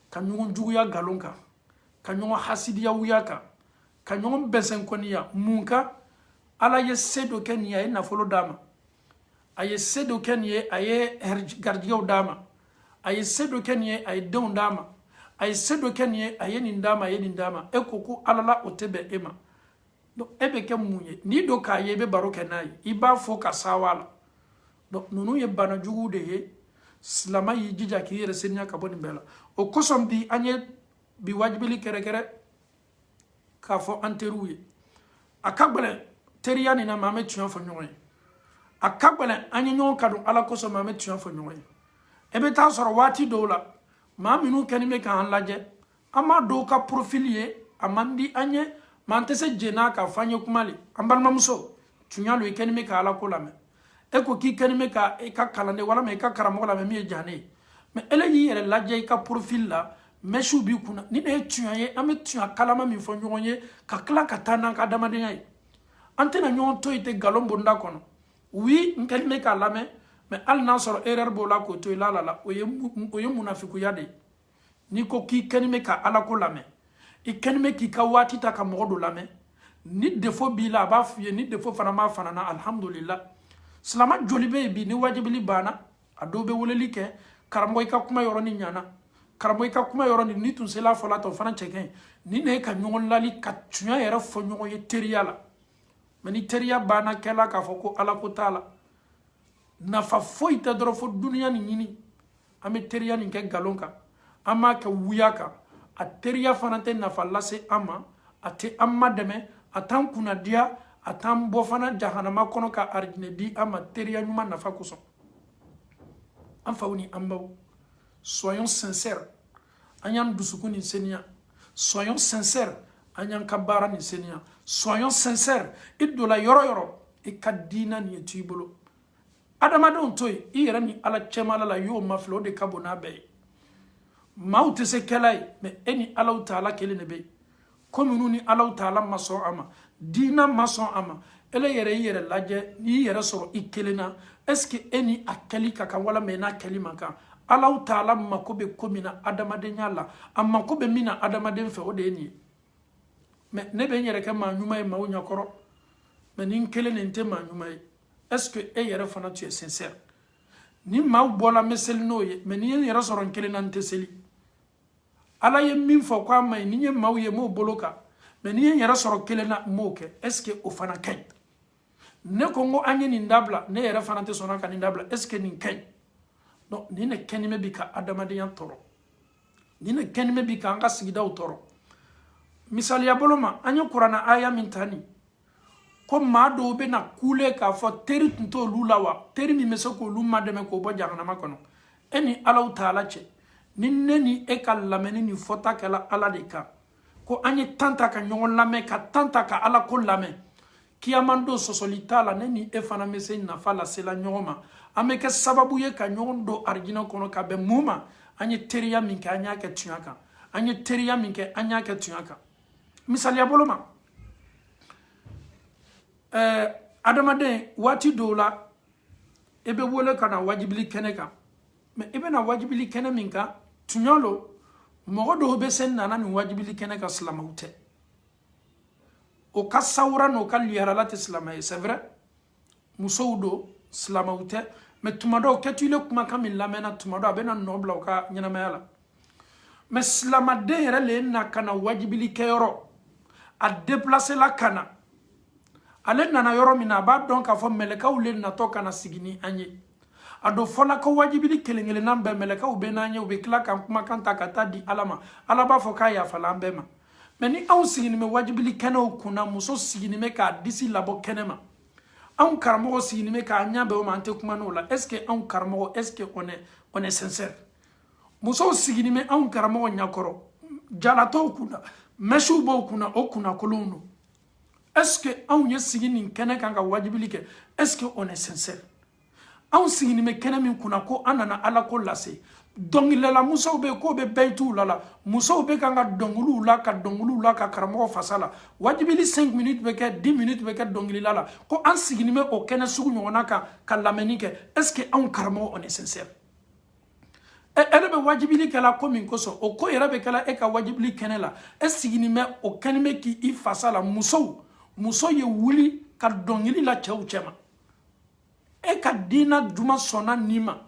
ka ɲɔgɔn juguya nkalon kan ka ɲɔgɔn hasidiya wuya kan ka ɲɔgɔn bɛnsɛnkɔniya mun kan Ala ye se dɔ kɛ nin ye a ye nafolo d'a ma a ye se dɔ kɛ nin ye a ye garijɛgɛw d'a ma a ye se dɔ kɛ nin ye a ye denw d'a ma a ye se dɔ kɛ nin ye a ye nin d'a ma a ye nin d'a ma e ko Ala la o tɛ bɛn e ma donc e bɛ kɛ mun ye n'i do k'a ye i bɛ baro kɛ n'a ye i b'a fɔ ka sawa la donc ninnu ye bana juguw de ye silama y'i jija k'i yɛrɛ seniya ka bɔ nin bɛɛ la o kosɔn bi an ye bi wajibili kɛrɛkɛrɛ k'a fɔ an teriw ye a ka gɛlɛn teriya nin na maa bɛ tiɲɛ fɔ ɲɔgɔn ye a ka gɛlɛn an ye ɲɔgɔn kanu Ala kosɔn maa bɛ tiɲɛ fɔ ɲɔgɔn ye e bɛ taa sɔrɔ waati dɔw la maa minnu kɛlen bɛ k'an lajɛ an b'a dɔw ka profil ye a man di an ye maa an tɛ se jɛn'a k'a fɔ an ye kuma le an balimamuso tiɲɛ lo i kɛlen bɛ ka Ala ko lamɛn e ko k'i kɛlen bɛ ka i ka kalanden walama i ka karamɔgɔ lamɛn min ye jane ye mais ele y'i yɛrɛ lajɛ i ka profil la mɛsiw b'i kunna ni ne ye tiɲɛ ye an bɛ tiɲɛ kalama min fɔ ɲɔgɔn ye ka tila ka taa n'an ka adamadenya ye an tɛna ɲɔgɔn to yen ten galon bonda kɔnɔ oui n kɛlen bɛ k'a lamɛn mais al n'a sɔrɔ erreur b'o la k'o to i la la o ye munafikuya de ye n'i ko k'i kɛni bɛ ka ala ko lamɛn i kɛni bɛ k'i ka waati ta ka mɔgɔ dɔ lamɛn ni défaut b'i la a b'a f'i ye ni défaut fana b'a fana na alhamdulillah silama joli bɛ yen bi ni wajibili banna a dɔw bɛ weleli kɛ karamɔgɔ i ka kuma yɔrɔnin ɲana karamɔgɔ i ka kuma yɔrɔnin ni tun sela fɔla ta o fana cɛ ka ɲi ni ne ka ɲɔgɔn lali ka tiɲɛ yɛrɛ fɔ ɲɔgɔn ye teriya la mais ni teriya banna kɛla k'a fɔ ko ala ko t'a la nafa foyi tɛ dɔrɔn fo duniya nin ɲini an bɛ teriya nin kɛ nkalon kan an b'a kɛ wuya kan a teriya fana tɛ nafa lase an ma a tɛ an ma dɛmɛ a t'an kunnadiya a t'an bɔ fana jahanama kɔnɔ ka arijinɛ di an ma teriya ɲuman nafa kosɔn an faw ni an baw soyons sincères an y'an dusukun nin seniya soyons sincères an y'an ka baara nin seniya soyons sincères i donna yɔrɔ yɔrɔ i ka diina nin ye to i bolo adamadenw to yen i yɛrɛ ni ala cɛmala la y'o mafilɛ o de ka bon n'a bɛɛ ye maaw tɛ se kɛla ye mais e ni alaw taala kelen de bɛ yen ko minnu ni alaw taala ma sɔn a ma diina ma sɔn a ma ele yɛrɛ i yɛrɛ lajɛ n'i yɛrɛ sɔrɔ i kelen na est ce que e ni a kɛli ka kan wala mais n'a kɛli man kan alaw taala mako bɛ ko min na adamadenya la a mako bɛ min na adamaden fɛ o de ye nin ye mais ne bɛ n yɛrɛ kɛ maa ɲuman ye maaw ɲɛkɔrɔ mais ni n kelen nin tɛ maa ɲuman ye est ce que e yɛrɛ fana tu es sincère ni maaw bɔla n bɛ seli n'o ye mais ni n yɛrɛ sɔrɔ n kelen na n tɛ seli ala ye min fɔ k'a ma ɲi ni n ye maaw ye n m'o bolo kan mais ni n yɛrɛ sɔrɔ kelen na n m'o kɛ est ce que o fana ka ɲi ne ko n ko an ye nin dabila ne yɛrɛ fana tɛ sɔn ka nin dabila est ce que nin ka ɲi donc nin de kɛni bɛ bi ka adamadenya tɔɔrɔ nin de kɛni bɛ bi ka an ka sigidaw tɔɔrɔ misaliya bolo ma an ye kuranna aya min ta nin ko maa dɔw bɛ na kule k'a fɔ teri tun t'olu la wa teri min bɛ se k'olu madɛmɛ k'o bɔ jahanama kɔnɔ e ni alaw taala cɛ ni ne ni e ka lamɛnni ni fɔta kɛla ala de kan ko an ye tan ta ka ɲɔgɔn lamɛn ka tan ta ka ala ko lamɛn kiyaman don sɔsɔli t'a la ne ni e fana bɛ se nafa lasela ɲɔgɔn ma an bɛ kɛ sababu ye ka ɲɔgɔn don arijinɛ kɔnɔ ka bɛn mun ma an ye teriya min kɛ an y'a kɛ tiɲɛ kan an ye teriya min kɛ an y'a kɛ tiɲɛ kan misaliya bolo ma adamaden waati dɔw la e bɛ wele ka na wajibili kɛnɛ kan mais e bɛ na wajibili kɛnɛ min kan tiɲɛ lo mɔgɔ dɔw bɛ se nana nin wajibili kɛnɛ kan silamɛw tɛ o ka sawura n'o ka liyarala tɛ silamɛ ye c'est vrai musow don silamɛw tɛ mais tuma dɔw kɛtule kumakan min lamɛnna tuma dɔw a bɛ na nɔ bila u ka ɲɛnamaya la mais silamaden yɛrɛ le na ka na wajibili kɛyɔrɔ a déplacer la ka na ale nana yɔrɔ min na a b'a dɔn k'a fɔ mɛlɛkaw le natɔ ka na sigi ni an ye a don fɔla ko wajibili kelen kelenna bɛɛ mɛlɛkaw bɛ n'an ye u bɛ tila ka kumakan ta ka taa di ala ma ala b'a fɔ k'a yafala an bɛɛ ma mais ni anw sigini bɛ wajibili kɛnɛw kunna muso sigini bɛ k'a disi labɔ kɛnɛ ma anw karamɔgɔ sigini bɛ k'a ɲɛ bɛn o ma an tɛ kuma n'o la est ce que anw karamɔgɔ est ce que on est sincère musow sigini bɛ anw karamɔgɔ ɲɛkɔrɔ jalatɔw kunna mɛsiw b'o kunna o kunnakolonw don est ce que anw ye sigi nin kɛnɛ kan ka wajibili kɛ est ce que on est sincère anw sigini bɛ kɛnɛ min kunna ko an nana ala ko lase dɔnkilidala musow bɛ k'o bɛ bɛyituw la musow bɛ kan ka dɔnkiliw la ka dɔnkiliw la ka karamɔgɔ fasa la wajibili 5 minutes bɛ kɛ 10 minutes bɛ kɛ dɔnkilila la ko an sigini bɛ o kɛnɛ sugu ɲɔgɔnna kan ka lamɛnni kɛ est ce que anw karamɔgɔ on est sincère ele bɛ wajibili kɛla ko min kosɔn o ko yɛrɛ bɛ kɛla e ka wajibili kɛnɛ la e sigini bɛ o kɛnɛ bɛ k'i fasa la muso ye wuli ka dɔnkili la cɛw cɛ ma e ka diina juma sɔnna nin ma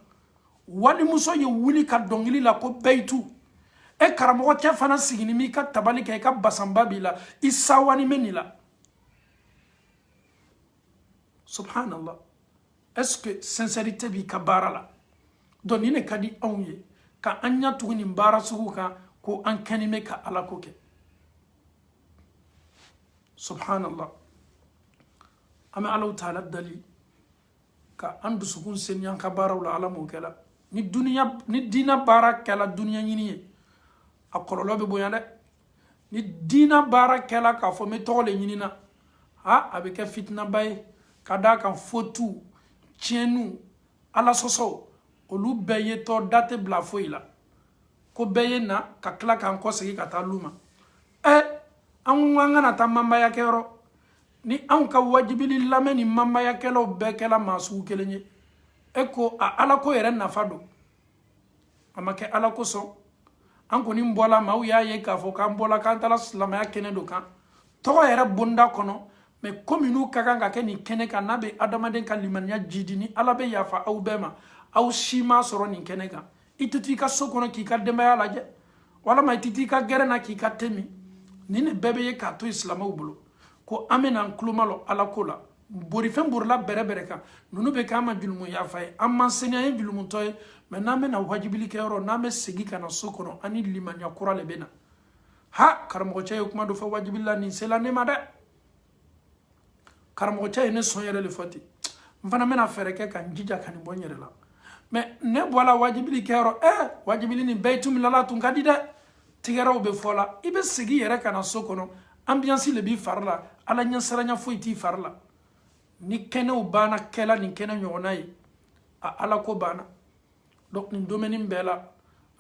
walimuso ye wuli ka dɔnkili la ko bɛyitu e karamɔgɔ cɛ fana sigini mi ka tabali kɛ i ka basanba b'i la i sawani bɛ nin la subhanallah est ce que sincérité b'i ka baara la donc nin de ka di anw ye ka an ɲɛ tugu nin baara sugu kan ko an kɛni bɛ ka ala ko kɛ subhanallah an bɛ alaw taala dali ka an dusukun seniya an ka baaraw la ala m'o kɛla ni diina baara kɛla duniya ɲini ye a kɔlɔlɔ bɛ bonya dɛ ni diina baara kɛla k'a fɔ n bɛ tɔgɔ le ɲini na a bɛ kɛ fitinaba ye ka d'a kan fotu tiɲɛniw ala sɔsɔw olu bɛɛ ye tɔ da tɛ bila foyi la ko bɛɛ ye na ka tila k'an kɔsegi ka taa lu ma an kana taa manbaya kɛyɔrɔ ni anw ka wajibili lamɛn ni manbaya kɛlaw bɛɛ kɛla maa sugu kelen ye eko a ala ko yɛrɛ nafa don a ma kɛ ala kosɔn an kɔni bɔla maaw y'a ye k'a fɔ k'an bɔla k'an taara silamɛya kɛnɛ dɔ kan tɔgɔ yɛrɛ bonda kɔnɔ mais komi n'u ka kan ka kɛ nin kɛnɛ kan n'a bɛ adamaden ka limaniya jidi ni ala bɛ yafa aw bɛɛ ma aw si ma sɔrɔ nin kɛnɛ kan i tɛ t'i ka so kɔnɔ k'i ka denbaya lajɛ walama i tɛ t'i ka gɛrɛn na k'i ka te min nin de bɛɛ bɛ ye k'a to silamɛw bolo ko an bɛ n'an tulo malo ala ko la borifɛn borila bɛrɛ bɛrɛ kan ninnu bɛ k'an ma julumu yafa ye an ma seni an ye julumutɔ ye mais n'an bɛ na wajibili kɛ yɔrɔ n'an bɛ segin ka na so kɔnɔ an ni limaniya kura de bɛ na ha karamɔgɔcɛ ye kuma dɔ fɔ wajibili la nin sela ne ma dɛ karamɔgɔcɛ ye ne sɔn yɛrɛ de fɔ ten n fana bɛna fɛɛrɛ kɛ ka n jija ka nin bɔ n yɛrɛ la mais ne bɔla wajibili kɛ yɔrɔ wajibili nin bɛɛ tumilala tun ka di dɛ tigɛrɛw bɛ fɔ la i bɛ segin yɛrɛ ka na so kɔnɔ ambiance le b'i fari la ala ɲɛsiranya foyi t'i fari la ni kɛnɛw banna kɛla nin kɛnɛ ɲɔgɔnna ye a ala ko banna donc nin domaine bɛɛ la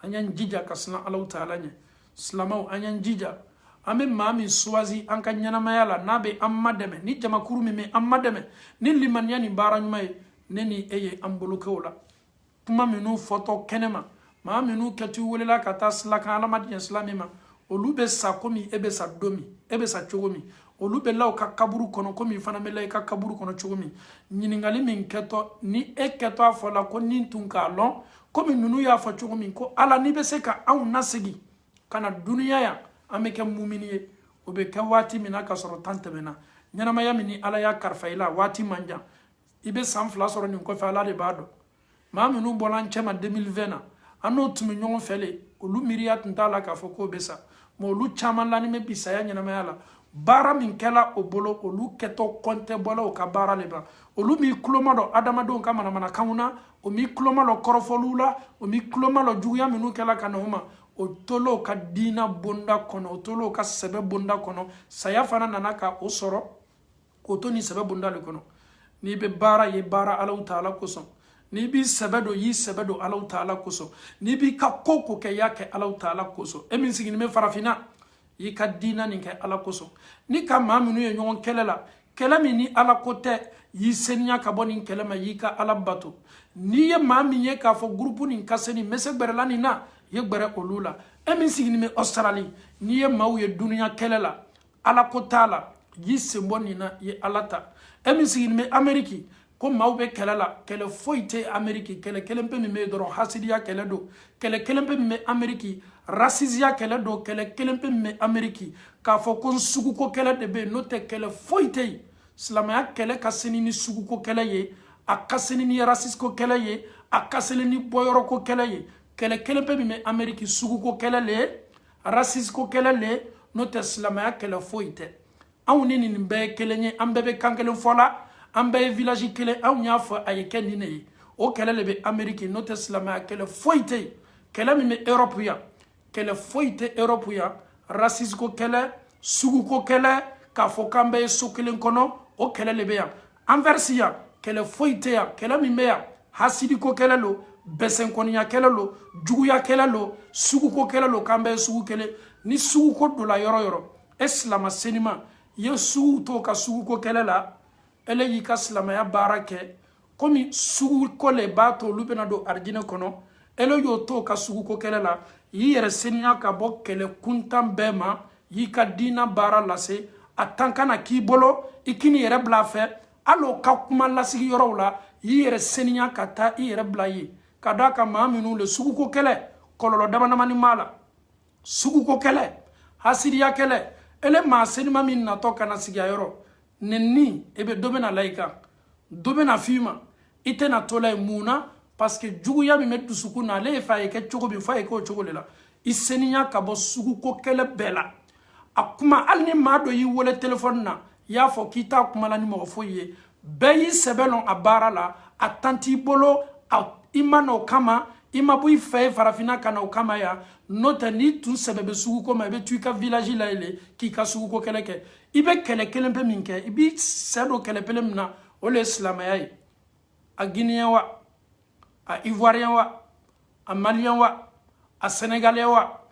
an y'an jija ka siran alaw taala ɲɛ silamɛw an y'an jija an bɛ maa min choisi an ka ɲɛnamaya la n'a bɛ an ma dɛmɛ ni jamakuru min bɛ an ma dɛmɛ ni limaniya ni baara ɲuman ye ne ni e ye an bolo kɛ o la kuma minnu fɔtɔ kɛnɛ ma maa minnu kɛtu welela ka taa sila kan alamadiyɛn sila min ma olu bɛ sa komi e bɛ sa don min e bɛ sa cogo min olu bɛ la u ka kaburu kɔnɔ komi fana bɛ la i ka kaburu kɔnɔ cogo min ɲininkali min kɛtɔ ni e kɛtɔ a fɔ la ko nin tun k'a lɔn komi ninnu y'a fɔ cogo min ko ala n'i bɛ se ka anw nasegin ka na duniya yan an bɛ kɛ mumini ye o bɛ kɛ waati min na ka sɔrɔ tan tɛmɛna ɲɛnamaya min ni ala y'a kalifa i la waati man jan i bɛ san 2 sɔrɔ nin kɔfɛ ala de b'a dɔn maa minnu bɔla an cɛ ma 2020 na an n'o tun bɛ ɲɔgɔn fɛ le olu miiriya tun t'a la k'a fɔ k'o bɛ sa mais olu caman la ni bɛ bi saya ɲɛnamaya la baara min kɛla o bolo olu kɛtɔ kɔntɛ bɔla o ka baara le ban olu m'i kuloma dɔ adamadenw ka manamanakanw na o m'i kuloma dɔ kɔrɔfɔliw la o m'i kuloma dɔ juguya minnu kɛla ka na o ma o tolo ka diina bonda kɔnɔ o tolo ka sɛbɛ bonda kɔnɔ saya fana nana ka o sɔrɔ k'o to ni sɛbɛ bonda le kɔnɔ n'i bɛ baara ye baara alaw taala kosɔn n'i b'i sɛbɛ dɔ y'i sɛbɛ dɔ alaw taala kosɔn n'i b'i ka ko ko kɛ y'a kɛ alaw taala kosɔn e min sigilen bɛ farafinna i ka diina nin kɛ ala kosɔn ni ka maa minnu ye ɲɔgɔn kɛlɛ la kɛlɛ min ni ala ko tɛ y'i seniya ka bɔ nin kɛlɛ ma y'i ka ala bato n'i ye maa min ye k'a fɔ gurupu nin ka seni n bɛ se gbɛrɛla nin na ye gbɛrɛ olu la e min sigilen bɛ Australie n'i ye maaw ye duniya kɛlɛ la ala ko t'a la y'i sen bɔ nin na ye ala ta e min sigilen bɛ Amérique ko maaw bɛ kɛlɛ la kɛlɛ foyi tɛ Amérique kɛlɛ kelen pe min bɛ dɔrɔn hasidiya kɛlɛ don kɛlɛ kelen pe min bɛ Amérique rasisiya kɛlɛ don kɛlɛ kelen pe min bɛ Amérique k'a fɔ ko suguko kɛlɛ de bɛ yen n'o tɛ kɛlɛ foyi tɛ yen silamɛya kɛlɛ ka seni ni suguko kɛlɛ ye a ka seni ni rasisiko kɛlɛ ye a ka seni ni bɔyɔrɔko kɛlɛ ye kɛlɛ kelen pe min bɛ Amérique suguko kɛlɛ le rasisiko kɛlɛ le n'o tɛ silamɛya kɛlɛ foyi tɛ anw ni nin bɛɛ ye kelen ye an bɛɛ bɛ kan kelen fɔ la an bɛɛ ye village kelen anw y'a fɔ a ye kɛ nin de ye o kɛlɛ le bɛ Amérique n'o tɛ silamɛya kɛlɛ foyi tɛ yen kɛlɛ min bɛ Europe yan kɛlɛ foyi tɛ Europe yan rasisiko kɛlɛ suguko kɛlɛ k'a fɔ k'an bɛɛ ye so kelen kɔnɔ o kɛlɛ le bɛ yan Anvers yan kɛlɛ foyi tɛ yan kɛlɛ min bɛ yan hasidiko kɛlɛ lo bɛsɛnkɔniya kɛlɛ lo juguya kɛlɛ lo suguko kɛlɛ lo k'an bɛɛ ye sugu kelen ni suguko donna yɔrɔ yɔrɔ e silama senima i ye sugu to ka suguko kɛlɛ la ele y'i ka silamɛya baara kɛ komi suguko le b'a to olu bɛna don arijinɛ kɔnɔ ele y'o to ka suguko kɛlɛ la y'i yɛrɛ seniya ka bɔ kɛlɛ kuntan bɛɛ ma y'i ka diina baara lase a tan kana k'i bolo i k'i yɛrɛ bila a fɛ hali o ka kuma lasigi yɔrɔw la y'i yɛrɛ seniya ka taa i yɛrɛ bila ye ka d'a kan maa minnu le suguko kɛlɛ kɔlɔlɔ damadamani b'a la suguko kɛlɛ hasidiya kɛlɛ ele maa senima min natɔ kana sigi a yɔrɔ nin e bɛ dɔ bɛna la i kan dɔ bɛna f'i ma i tɛna to la ye mun na parce que juguya min bɛ dusukun na ale ye fa ye kɛ cogo min fa ye k'o cogo de la i seniya ka bɔ suguko kɛlɛ bɛɛ la a kuma hali ni maa dɔ y'i wele téléphone na i y'a fɔ k'i t'a kuma la ni mɔgɔ foyi ye bɛɛ y'i sɛbɛ lɔn a baara la a tan t'i bolo i ma na o kama i ma bɔ i fɛ ye farafinna ka na o kama yan n'o tɛ n'i tun sɛbɛ bɛ suguko ma i bɛ to i ka village la yen k'i ka suguko kɛlɛ kɛ i bɛ kɛlɛ kelen pe min kɛ i b'i sɛ don kɛlɛ kelen min na o le ye silamɛya ye a guinéen wa a ivoirien wa a malien wa a sénégalais wa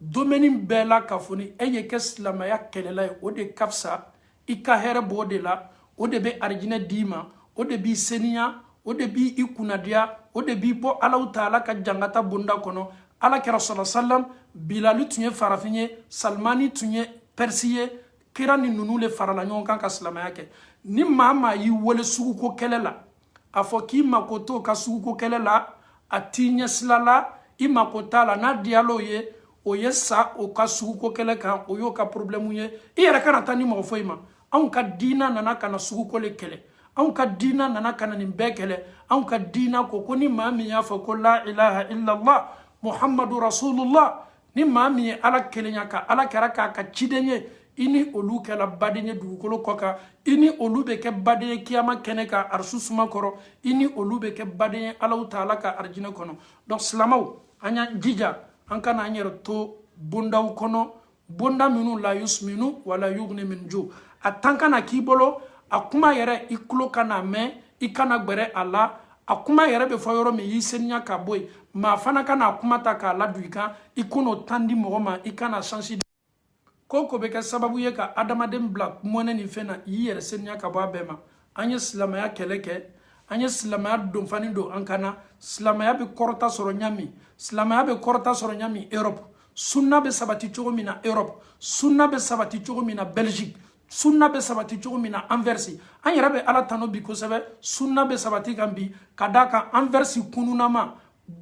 domaine bɛɛ la ka fɔ ni e ye kɛ silamɛya kɛlɛla ye o de ka fisa i ka hɛrɛ b'o de la o de bɛ arijinɛ d'i ma o de b'i seniya o de bi i kunadiya o de bi bɔ Allahu Taala ka jangata bonda kɔnɔ alakira sallallahu alaihi wasallam Bilali tun ye farafin ye Salmani tun ye Persi ye kira ni ninnu le farala ɲɔgɔn kan ka silamɛya kɛ ni maa maa y'i wele suguko kɛlɛ la a fɔ k'i mako t'o ka suguko kɛlɛ la a t'i ɲɛsila la i mako t'a la n'a diyal'o ye o ye sa o ka suguko kɛlɛ kan o y'o ka problème ye i yɛrɛ kana taa ni mɔgɔ foyi ma anw ka diina nana kana suguko le kɛlɛ anw ka diina nana kana nin bɛɛ kɛlɛ anw ka diina ko ni maa min y'a fɔ ko la ilaha illallah muhammadu rasulullah ni maa min ye ala kelenya ka ala kɛra k'a ka ciden ye i ni olu kɛla baden ye dugukolo kɔ kan i ni olu bɛ kɛ baden ye kiyama kɛnɛ ka arisu suma kɔrɔ i ni olu bɛ kɛ baden ye Allahu Taala ka arijinɛ kɔnɔ donc silamaw an y'an jija an kana an yɛrɛ to bondaw kɔnɔ bonda minnu la yusminu wala yughni min ju a tan kana k'i bolo a kuma yɛrɛ i tulo kana mɛn i kana gbɛrɛ a la a kuma yɛrɛ bɛ fɔ yɔrɔ min y'i seniya ka bɔ yen maa fana kana a kuma ta k'a ladon i kan i kan'o tan di mɔgɔ ma i kana chance ko bɛ kɛ sababu ye ka adamaden bila mɔnɛ ni fɛn na i y'i yɛrɛ seniya ka bɔ a bɛɛ ma an ye silamɛya kɛlɛ kɛ an ye silamɛya donfani don an kana silamɛya bɛ kɔrɔta sɔrɔ ɲami silamɛya bɛ kɔrɔta sɔrɔ ɲami Europe sunna bɛ sabati cogo min na Europe sunna bɛ sabati cogo min na Belgique sunna bɛ sabati cogo min na Anvers an yɛrɛ bɛ ala tano bi kosɛbɛ sunna bɛ sabati kan bi ka d'a kan Anvers kununama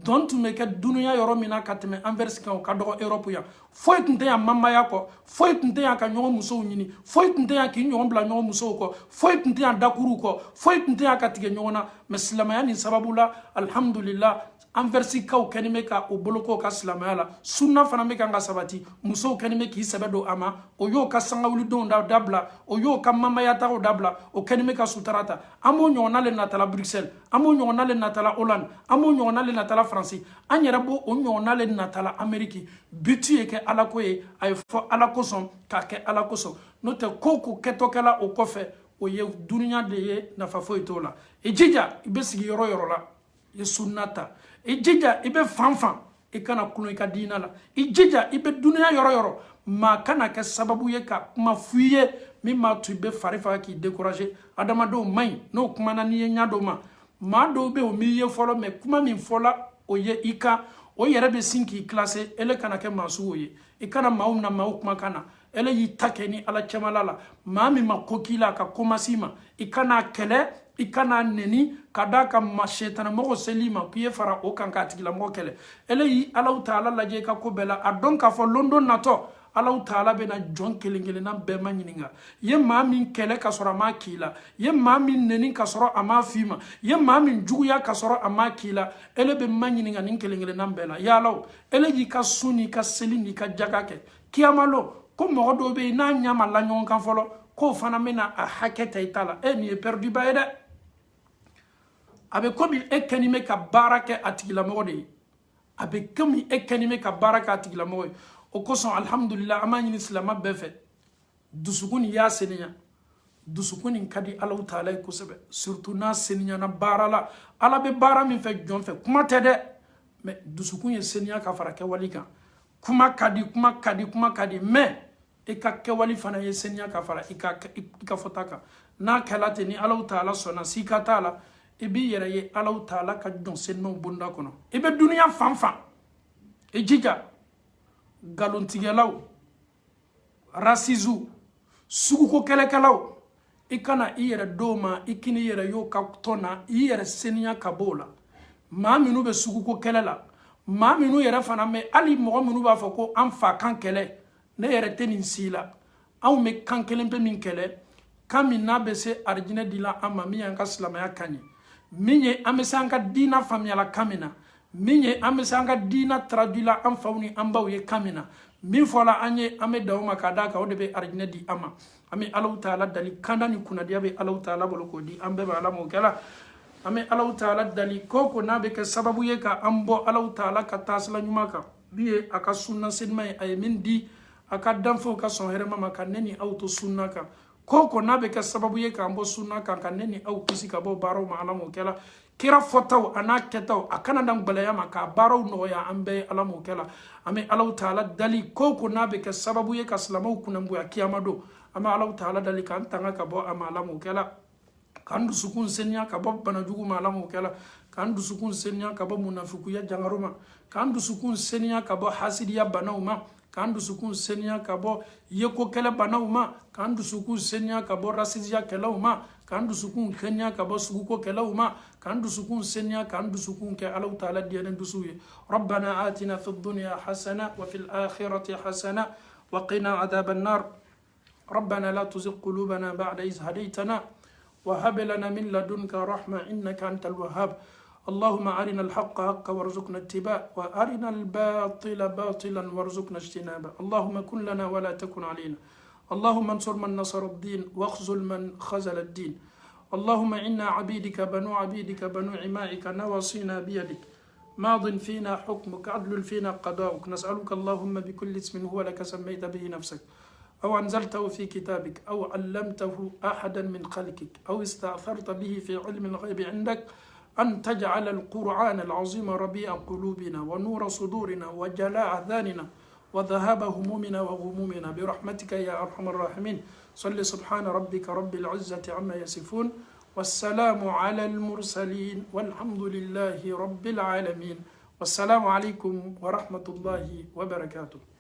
don tun bɛ kɛ dunuya yɔrɔ min na ka tɛmɛ Anvers kan o ka dɔgɔ Europe yan foyi tun tɛ yan mamaya kɔ foyi tun tɛ yan ka ɲɔgɔn musow ɲini foyi tun tɛ yan k'i ɲɔgɔn bila ɲɔgɔn musow kɔ foyi tun tɛ yan dakuruw kɔ foyi tun tɛ yan ka tigɛ ɲɔgɔn na mais silamɛya nin sababu la alhamdulillah Anversikaw kɛlen bɛ ka o boloko ka silamɛya la sunna fana bɛ kan ka sabati musow kɛlen bɛ k'i sɛbɛ don a ma o y'o ka sangawulidenw dabila o y'o ka mamayataw dabila o kɛlen bɛ ka sutara ta an b'o ɲɔgɔnna le natala Bruxelles an b'o ɲɔgɔnna le natala Hollande an b'o ɲɔgɔnna le natala Faransi an yɛrɛ b'o ɲɔgɔnna le natala Amérique biti ye kɛ ala ko ye a ye fɔ ala kosɔn k'a kɛ ala kosɔn n'o tɛ ko kɛtɔkɛla o kɔfɛ o ye duniya de ye nafa foyi t'o la i jija i bɛ sigi yɔrɔ yɔrɔ la i ye sunna ta i jija i bɛ fan fan i kana kulon i ka diina la i jija i bɛ duniya yɔrɔ yɔrɔ maa kana kɛ sababu ye ka kuma f'i ye min b'a to i bɛ fari faga k'i décourager adamadenw man ɲi n'o kumana n'i ye ɲɛ dɔw ma maa dɔw bɛ yen o m'i ye fɔlɔ mais kuma min fɔla o ye i kan o yɛrɛ bɛ sin k'i classer ele kana kɛ maa sugu ye i kana maaw na maaw kumakan na ele y'i ta kɛ ni ala cɛmala la maa min ma ko k'i la ka ko ma s'i ma i kana kɛlɛ i kana neni ka da ka ma shetana mɔgɔ seli ma k'i ye fara o kan k'a tigilamɔgɔ kɛlɛ ele y'i Allahu Taala lajɛ i ka ko bɛɛ la a dɔn k'a fɔ london natɔ Allahu Taala bɛna jɔn kelen kelenna bɛɛ ma ɲininka ye maa min kɛlɛ ka sɔrɔ a ma k'i la ye maa min neni ka sɔrɔ a ma f'i ma ye maa min juguya ka sɔrɔ a ma k'i la ele bɛ ma ɲininka nin kelen kelenna bɛɛ la yalaw ele y'i ka sun n'i ka seli n'i ka jaga kɛ kiyamalo ko mɔgɔ dɔw bɛ yen n'a ɲɛ ma la ɲɔgɔn kan fɔlɔ k'o fana bɛna a hakɛ ta i ta la nin ye perdu ba ye dɛ a bɛ komi e kɛlen bɛ ka baara kɛ a tigilamɔgɔ de ye a bɛ komi e kɛlen bɛ ka baara kɛ a tigilamɔgɔ ye o kosɔn alhamdulillah an b'a ɲini silama bɛɛ fɛ dusukun nin y'a seniya dusukun nin ka di Allahu Taala ye kosɛbɛ surtout n'a seniyana baara la ala bɛ baara min fɛ jɔn fɛ kuma tɛ dɛ mais dusukun ye seniya ka fara kɛwali kan kuma ka di mais i ka kɛwali fana ye seniya ka fara i ka fɔta kan n'a kɛla ten ni Allahu Taala sɔnna si ka t'a la i b'i yɛrɛ ye Allahu Taala ka jɔn senimaw bonda kɔnɔ i bɛ duniya fan fan i jija galontigɛlaw rasizu suguko kɛlɛkɛlaw i kana i yɛrɛ dɔw ma i kini yɛrɛ y'o ka tɔn na i yɛrɛ seniya ka b'o la maa minnu bɛ suguko kɛlɛ la maa minnu yɛrɛ fana mɛ hali mɔgɔ minnu b'a fɔ ko an fa kan kɛlɛ ne yɛrɛ tɛ nin si la anw bɛ kan kelen pe min kɛlɛ kan min n'a bɛ se arijinɛ dila an ma min y'an ka silamɛya kan ye min ye an bɛ se an ka diina faamuyala kan min na min ye an bɛ se an ka diina traduila an faw ni an baw ye kan min na min fɔla an ye an bɛ da o ma k'a d'a kan o de bɛ arijinɛ di an ma an bɛ Allahu Taala dali kanda ni kunnadiya bɛ Allahu Taala bolo k'o di an bɛɛ bɛ ala m'o kɛla an bɛ Allahu Taala dali ko n'a bɛ kɛ sababu ye ka an bɔ Allahu Taala ka taasira ɲuman kan min ye a ka sunna senima ye a ye min di a ka danfɛnw ka sɔn hɛrɛma ma ka ne ni aw to sunna kan ko n'a bɛ kɛ sababu ye k'an bɔ sunna kan ka ne ni aw kisi ka bɔ baaraw ma ala m'o kɛla kira fɔtaw a n'a kɛtaw a kana dan gbɛlɛya ma k'a baaraw nɔgɔya an bɛɛ ye ala m'o kɛla an bɛ Allahu Taala dali ko n'a bɛ kɛ sababu ye ka silamɛw kunnanboya kiyama don an bɛ Allahu Taala dali k'an tanga ka bɔ a ma ala m'o kɛla kandu sukun senya kabo bana jugu malamu kala kandu sukun senya kabo munafiku ya jangaruma kandu sukun senya kabo hasidiya banauma kandu sukun senya kabo yeko kala banauma kandu sukun senya kabo rasizia kelauma kandu sukun kenya kabo suguko kelauma kandu sukun senya kandu sukun ke alau taala diana dusuye rabbana atina fid dunya hasana wa fil akhirati hasana wa qina adhaban nar ربنا لا تزغ قلوبنا بعد إذ هديتنا وهب لنا من لدنك رحمة إنك أنت الوهاب اللهم أرنا الحق حقا وارزقنا اتباعه وأرنا الباطل باطلا وارزقنا اجتنابه اللهم كن لنا ولا تكن علينا اللهم انصر من نصر الدين واخذل من خذل الدين اللهم إنا عبيدك بنو عمائك نواصينا بيدك ماض فينا حكمك عدل فينا قضاؤك نسألك اللهم بكل اسم هو لك سميت به نفسك أو أنزلته في كتابك أو علمته أحدا من خلقك أو استأثرت به في علم الغيب عندك أن تجعل القرآن العظيم ربيع قلوبنا ونور صدورنا وجلاء أذاننا وذهاب همومنا وغمومنا برحمتك يا أرحم الراحمين صل سبحان ربك رب العزة عما يصفون والسلام على المرسلين والحمد لله رب العالمين والسلام عليكم ورحمة الله وبركاته.